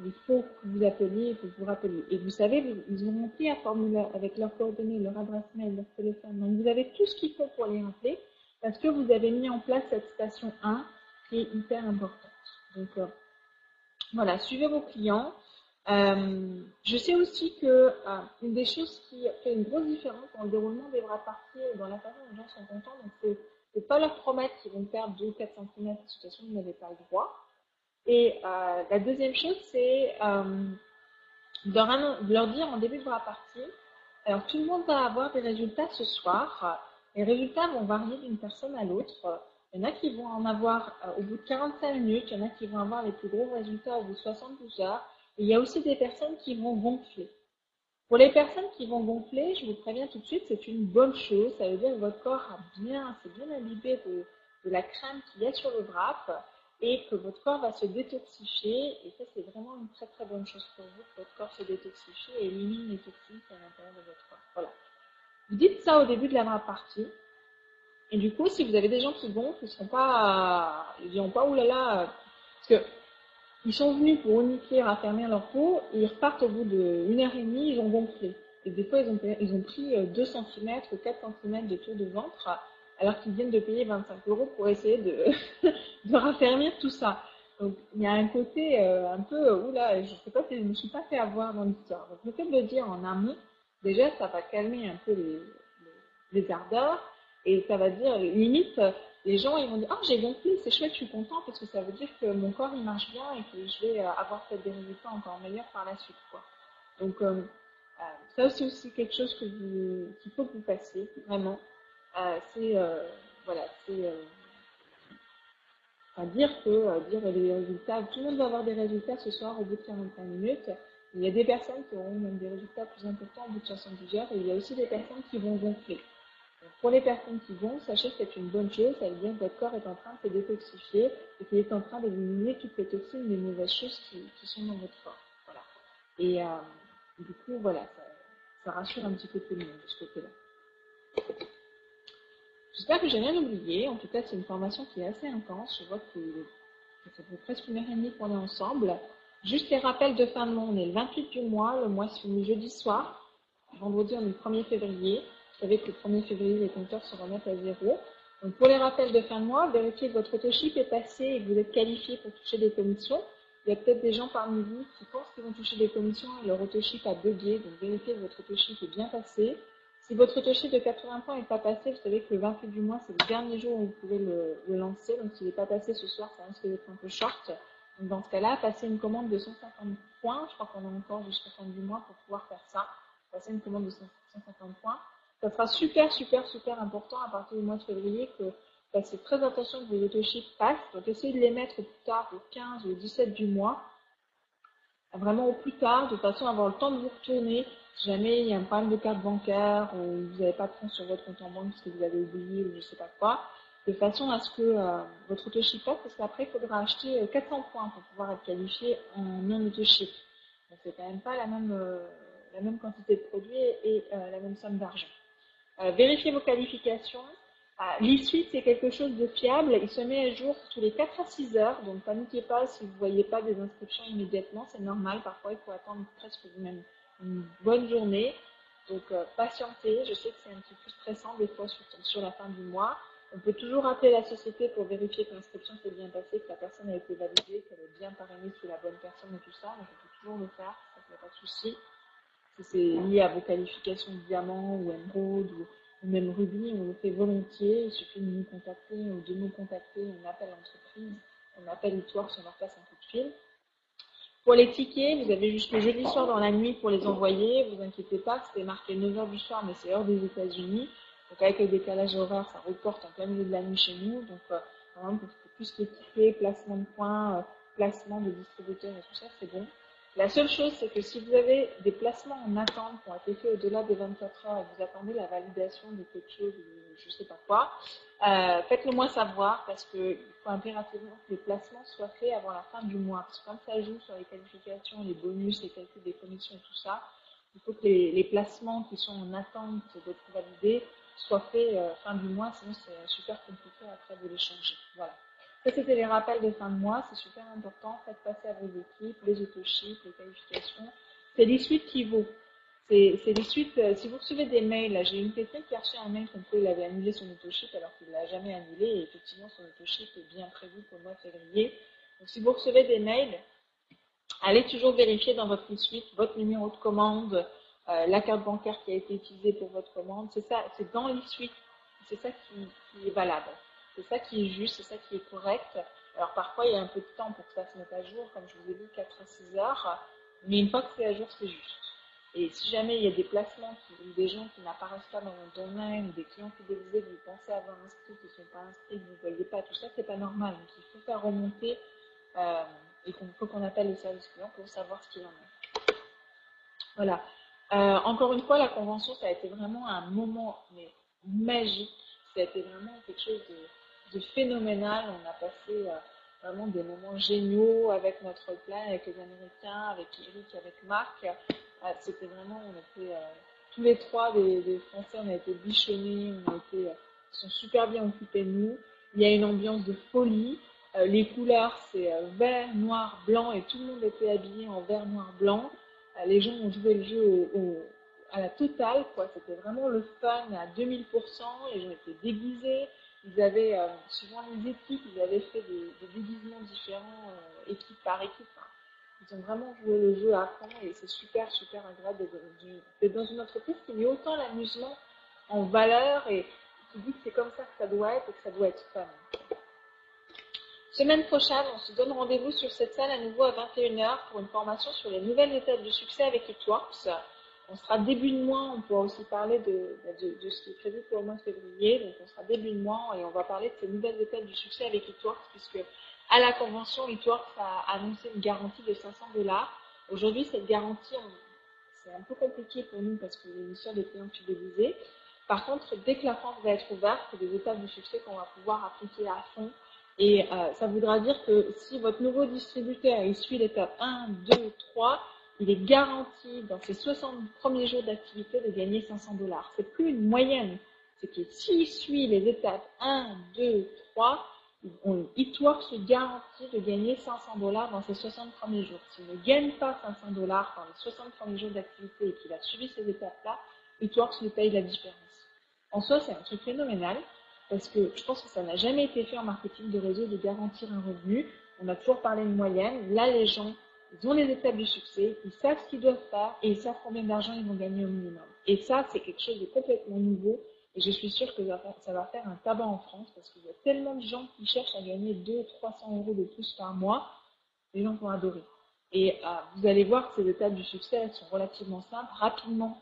Il faut que vous appeliez, il faut que vous rappeliez. Et vous savez, ils ont rempli un formulaire avec leurs coordonnées, leur adresse mail, leur téléphone. Donc, vous avez tout ce qu'il faut pour les rappeler parce que vous avez mis en place cette station 1 qui est hyper importante. Donc, voilà, suivez vos clients. Je sais aussi que une des choses qui fait une grosse différence dans le déroulement des bras partis et dans la façon dont les gens sont contents, donc c'est pas leur promettre qu'ils vont perdre 2 ou 4 cm, de toute façon, vous n'avez pas le droit. Et la deuxième chose, c'est de leur dire en début de bras partie, alors tout le monde va avoir des résultats ce soir. Les résultats vont varier d'une personne à l'autre. Il y en a qui vont en avoir au bout de 45 minutes, il y en a qui vont avoir les plus gros résultats au bout de 72 heures. Et il y a aussi des personnes qui vont gonfler. Pour les personnes qui vont gonfler, je vous préviens tout de suite, c'est une bonne chose. Ça veut dire que votre corps s'est bien imbibé de la crème qu'il y a sur le wrap et que votre corps va se détoxifier. Et ça, c'est vraiment une très très bonne chose pour vous, que votre corps se détoxifie et élimine les toxines qui sont à l'intérieur de votre corps. Voilà. Vous dites ça au début de la wrap partie. Et du coup, si vous avez des gens qui gonflent, ils seront pas, ils diront pas oulala, parce que ils sont venus pour unifier, raffermir leur peau, et ils repartent au bout d'une heure et demie, ils ont gonflé. Et des fois, ils ont pris 2 cm ou 4 cm de tour de ventre, alors qu'ils viennent de payer 25 € pour essayer de raffermir tout ça. Donc, il y a un côté un peu, oula, je ne sais pas si je ne me suis pas fait avoir dans l'histoire. Donc, le fait de le dire en amont, déjà, ça va calmer un peu les ardeurs, et ça va dire, limite, les gens ils vont dire oh j'ai gonflé, c'est chouette, je suis content parce que ça veut dire que mon corps il marche bien et que je vais avoir peut-être des résultats encore meilleurs par la suite quoi. Donc ça c'est aussi quelque chose qu'il faut que vous fassiez vraiment. C'est voilà, c'est dire que dire les résultats, tout le monde va avoir des résultats ce soir au bout de 45 minutes. Il y a des personnes qui auront même des résultats plus importants au bout de 72 heures et il y a aussi des personnes qui vont gonfler. Pour les personnes qui vont, sachez que c'est une bonne chose, ça veut dire que votre corps est en train de se détoxifier et qu'il est en train d'éliminer toutes les toxines, les mauvaises choses qui sont dans votre corps. Voilà. Et du coup, voilà, ça rassure un petit peu tout le monde de ce côté-là. J'espère que j'ai rien oublié. En tout cas, c'est une formation qui est assez intense. Je vois que ça fait presque 1 heure et demie qu'on est ensemble. Juste les rappels de fin de mois. On est le 28 du mois. Le mois se finit jeudi soir. Vendredi, on est le 1er février. Vous savez que le 1er février, les compteurs se remettent à zéro. Donc, pour les rappels de fin de mois, vérifiez que votre autochip est passé et que vous êtes qualifié pour toucher des commissions. Il y a peut-être des gens parmi vous qui pensent qu'ils vont toucher des commissions et leur autochip a bugué. Donc, vérifiez que votre autochip est bien passé. Si votre autochip de 80 points n'est pas passé, vous savez que le 28 du mois, c'est le dernier jour où vous pouvez le lancer. Donc, s'il n'est pas passé ce soir, ça risque d'être un peu short. Donc, dans ce cas-là, passez une commande de 150 points. Je crois qu'on a encore jusqu'à fin du mois pour pouvoir faire ça. Passer une commande de 150 points. Ça sera super, super, super important à partir du mois de février que fassiez très attention que vos autochips passent. Donc, essayez de les mettre plus tard, au 15 ou au 17 du mois. Vraiment au plus tard, de façon à avoir le temps de vous retourner. Si jamais il y a un problème de carte bancaire ou vous n'avez pas de fonds sur votre compte en banque parce que vous avez oublié ou je ne sais pas quoi, de façon à ce que votre autochip passe, parce qu'après il faudra acheter 400 points pour pouvoir être qualifié en non-autochip. Donc c'est quand même pas la même quantité de produits et la même somme d'argent. Vérifiez vos qualifications. L'e-suite, c'est quelque chose de fiable. Il se met à jour tous les 4 à 6 heures. Donc, paniquez pas si vous ne voyez pas des inscriptions immédiatement. C'est normal. Parfois, il faut attendre presque même une bonne journée. Donc, patientez. Je sais que c'est un petit peu stressant des fois sur la fin du mois. On peut toujours appeler la société pour vérifier que l'inscription s'est bien passée, que la personne a été validée, qu'elle est bien parrainée sous la bonne personne et tout ça. Donc, on peut toujours le faire. Ça ne fait pas de souci. Si c'est lié à vos qualifications de diamant ou émeraude ou même rubis, on le fait volontiers. Il suffit de nous contacter ou de nous contacter. On appelle l'entreprise, on appelle Itworks, on leur passe un coup de fil. Pour les tickets, vous avez jusqu'au jeudi soir dans la nuit pour les envoyer. Vous inquiétez pas, c'était marqué 9 h du soir, mais c'est heure des États-Unis. Donc avec le décalage horaire, ça reporte en plein milieu de la nuit chez nous. Donc vraiment pour tout ce qui est tickets, placement de points, placement de distributeurs et tout ça, c'est bon. La seule chose, c'est que si vous avez des placements en attente qui ont été faits au-delà des 24 heures et que vous attendez la validation de quelque chose, je ne sais pas quoi, faites-le moi savoir parce qu'il faut impérativement que les placements soient faits avant la fin du mois. Parce que comme ça joue sur les qualifications, les bonus, les calculs des commissions et tout ça, Il faut que les placements qui sont en attente d'être validés soient faits fin du mois, sinon c'est super compliqué après de les changer. Voilà. Ça, c'était les rappels de fin de mois, c'est super important. Faites passer à vos équipes les autoships, les qualifications. C'est l'e-suite qui vaut. C'est l'e-suite, si vous recevez des mails, là, j'ai une quelqu'un qui a reçu un mail comme quoi il avait annulé son autoship alors qu'il ne l'a jamais annulé et effectivement son autoship est bien prévu pour le mois de février. Donc si vous recevez des mails, allez toujours vérifier dans votre e-suite votre numéro de commande, la carte bancaire qui a été utilisée pour votre commande. C'est ça, c'est dans l'e-suite. C'est ça qui est valable. C'est ça qui est juste, c'est ça qui est correct. Alors parfois, il y a un peu de temps pour que ça se mette à jour, comme je vous ai dit, 4 à 6 heures. Mais une fois que c'est à jour, c'est juste. Et si jamais il y a des placements ou des gens qui n'apparaissent pas dans votre domaine, ou des clients fidélisés que vous pensez avoir inscrits, qui ne sont pas inscrits, que vous ne voyez pas, tout ça, c'est pas normal. Donc il faut faire remonter et qu'il faut qu'on appelle le service client pour savoir ce qu'il en est. Voilà. Encore une fois, la convention, ça a été vraiment un moment mais, magique. Ça a été vraiment quelque chose de phénoménal. On a passé vraiment des moments géniaux avec notre plan, avec les Américains, avec Eric, avec Marc. C'était vraiment, on était tous les trois des Français, on a été bichonnés, ils sont super bien occupés de nous. Il y a une ambiance de folie. Les couleurs, c'est vert, noir, blanc, et tout le monde était habillé en vert, noir, blanc. Les gens ont joué le jeu à la totale, quoi. C'était vraiment le fun à 2000%. Les gens étaient déguisés. Ils avaient, suivant les équipes, ils avaient fait des déguisements différents, équipe par équipe. Hein. Ils ont vraiment joué le jeu à fond et c'est super, super agréable d'être dans une entreprise qui met autant l'amusement en valeur et qui dit que c'est comme ça que ça doit être et que ça doit être fun. Semaine prochaine, on se donne rendez-vous sur cette salle à nouveau à 21h pour une formation sur les nouvelles étapes du succès avec Itworks. On sera début de mois, on pourra aussi parler de ce qui est prévu pour le mois de février. Donc on sera début de mois et on va parler de ces nouvelles étapes du succès avec Itworks puisque à la convention, Itworks a annoncé une garantie de 500$. Aujourd'hui, cette garantie, c'est un peu compliqué pour nous parce qu'il y a une histoire de clients fidélisés. Par contre, dès que la France va être ouverte, c'est des étapes du succès qu'on va pouvoir appliquer à fond. Et ça voudra dire que si votre nouveau distributeur il suit l'étape 1, 2, 3, il est garanti dans ses 60 premiers jours d'activité de gagner 500$. C'est plus une moyenne. C'est que s'il suit les étapes 1, 2, 3, Itworks lui garantit de gagner 500$ dans ses 60 premiers jours. S'il ne gagne pas 500$ dans les 60 premiers jours d'activité et qu'il a suivi ces étapes-là, Itworks lui paye la différence. En soi, c'est un truc phénoménal. Parce que je pense que ça n'a jamais été fait en marketing de réseau de garantir un revenu. On a toujours parlé de moyenne. Là, les gens, ils ont les étapes du succès, ils savent ce qu'ils doivent faire et ils savent combien d'argent ils vont gagner au minimum. Et ça, c'est quelque chose de complètement nouveau. Et je suis sûre que ça va faire un tabac en France parce qu'il y a tellement de gens qui cherchent à gagner 200-300€ de plus par mois. Les gens vont adorer. Et vous allez voir que ces étapes du succès, elles sont relativement simples, rapidement,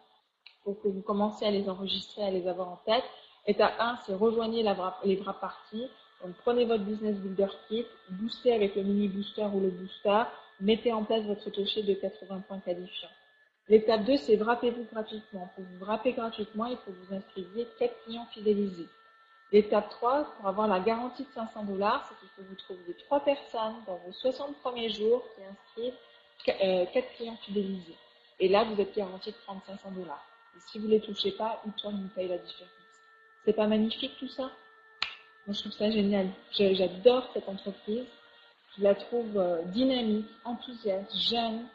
pour que vous commenciez à les enregistrer, à les avoir en tête. Étape 1, c'est rejoignez les bras partis. Donc, prenez votre Business Builder Kit, boostez avec le mini booster ou le booster, mettez en place votre toucher de 80 points qualifiants. L'étape 2, c'est wrappez-vous gratuitement. Pour vous wrapper gratuitement, il faut que vous inscriviez 4 clients fidélisés. L'étape 3, pour avoir la garantie de 500$, c'est qu'il faut que vous trouviez 3 personnes dans vos 60 premiers jours qui inscrivent 4 clients fidélisés. Et là, vous êtes garanti de prendre 500$. Et si vous ne les touchez pas, Itworks vous paye la différence. C'est pas magnifique tout ça? Moi, je trouve ça génial. J'adore cette entreprise. Je la trouve dynamique, enthousiaste, jeune,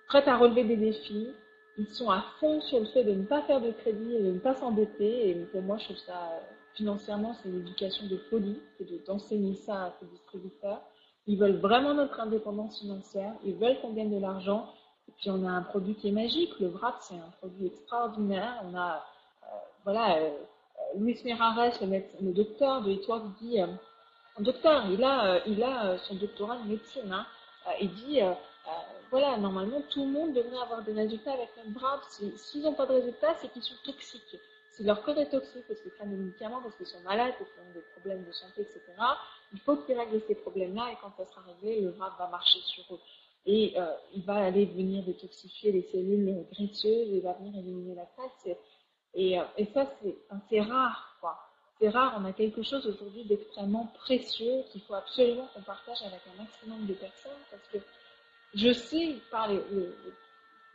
prête à relever des défis. Ils sont à fond sur le fait de ne pas faire de crédit et de ne pas s'endetter. Et pour moi, je trouve ça, financièrement, c'est une éducation de folie, c'est d'enseigner ça à ces distributeurs. Ils veulent vraiment notre indépendance financière. Ils veulent qu'on gagne de l'argent. Et puis, on a un produit qui est magique. Le Wrap, c'est un produit extraordinaire. On a, voilà, Luis Mirares, le docteur de Itworks, dit, docteur, il a son doctorat de médecine. Hein. Il dit, voilà, normalement, tout le monde devrait avoir des résultats avec notre Wrap. S'ils n'ont pas de résultats, c'est qu'ils sont toxiques. Si leur corps est toxique parce qu'ils prennent des médicaments, parce qu'ils sont malades, parce qu'ils ont des problèmes de santé, etc., il faut qu'ils règlent ces problèmes-là et quand ça sera réglé, le Wrap va marcher sur eux. Et il va aller venir détoxifier les cellules graisseuses, il va venir éliminer la graisse. Et ça, c'est rare, quoi. C'est rare, on a quelque chose aujourd'hui d'extrêmement précieux qu'il faut absolument qu'on partage avec un maximum de personnes parce que je sais par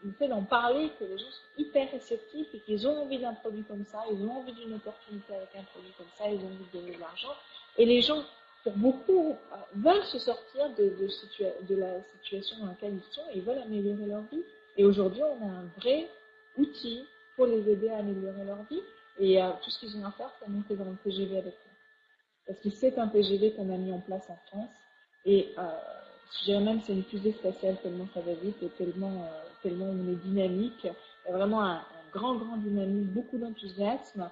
le fait d'en parler que les gens sont hyper réceptifs et qu'ils ont envie d'un produit comme ça, ils ont envie d'une opportunité avec un produit comme ça, ils ont envie de donner de l'argent. Et les gens, pour beaucoup, veulent se sortir de la situation dans laquelle ils sont et ils veulent améliorer leur vie. Et aujourd'hui, on a un vrai outil pour les aider à améliorer leur vie. Et tout ce qu'ils ont à faire, c'est monter dans le TGV avec eux. Parce que c'est un TGV qu'on a mis en place en France. Et je dirais même que c'est une fusée spatiale tellement ça va vite et tellement on est dynamique. Il y a vraiment un grand dynamisme, beaucoup d'enthousiasme.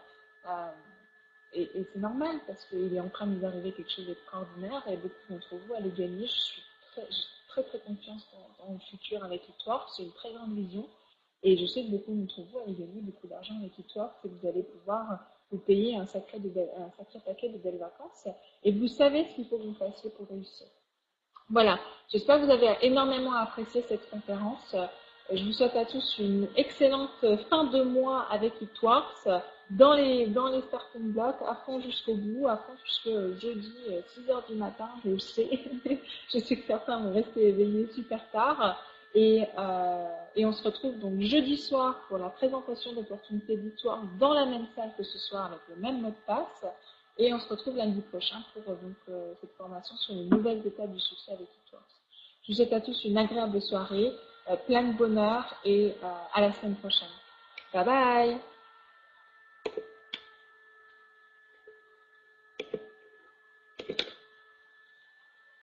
Euh, et c'est normal parce qu'il est en train de nous arriver quelque chose d'extraordinaire et beaucoup d'entre vous allez gagner. J'ai très confiance dans le futur avec Eatworks. C'est une très grande vision. Et je sais que beaucoup d'entre vous allez gagner beaucoup d'argent avec Eatworks et vous allez pouvoir vous payer un sacré paquet de belles vacances. Et vous savez ce qu'il faut que vous fassiez pour réussir. Voilà, j'espère que vous avez énormément apprécié cette conférence. Je vous souhaite à tous une excellente fin de mois avec Eatworks dans les starting blocks, à fond jusqu'au bout, à fond jusqu'au jeudi 6 heures du matin, je le sais. Je sais que certains vont rester éveillés super tard. Et on se retrouve donc jeudi soir pour la présentation d'opportunités d'Eatworks dans la même salle que ce soir avec le même mot de passe. Et on se retrouve lundi prochain pour cette formation sur les nouvelles étapes du succès avec Eatworks. Je vous souhaite à tous une agréable soirée, plein de bonheur et à la semaine prochaine. Bye bye!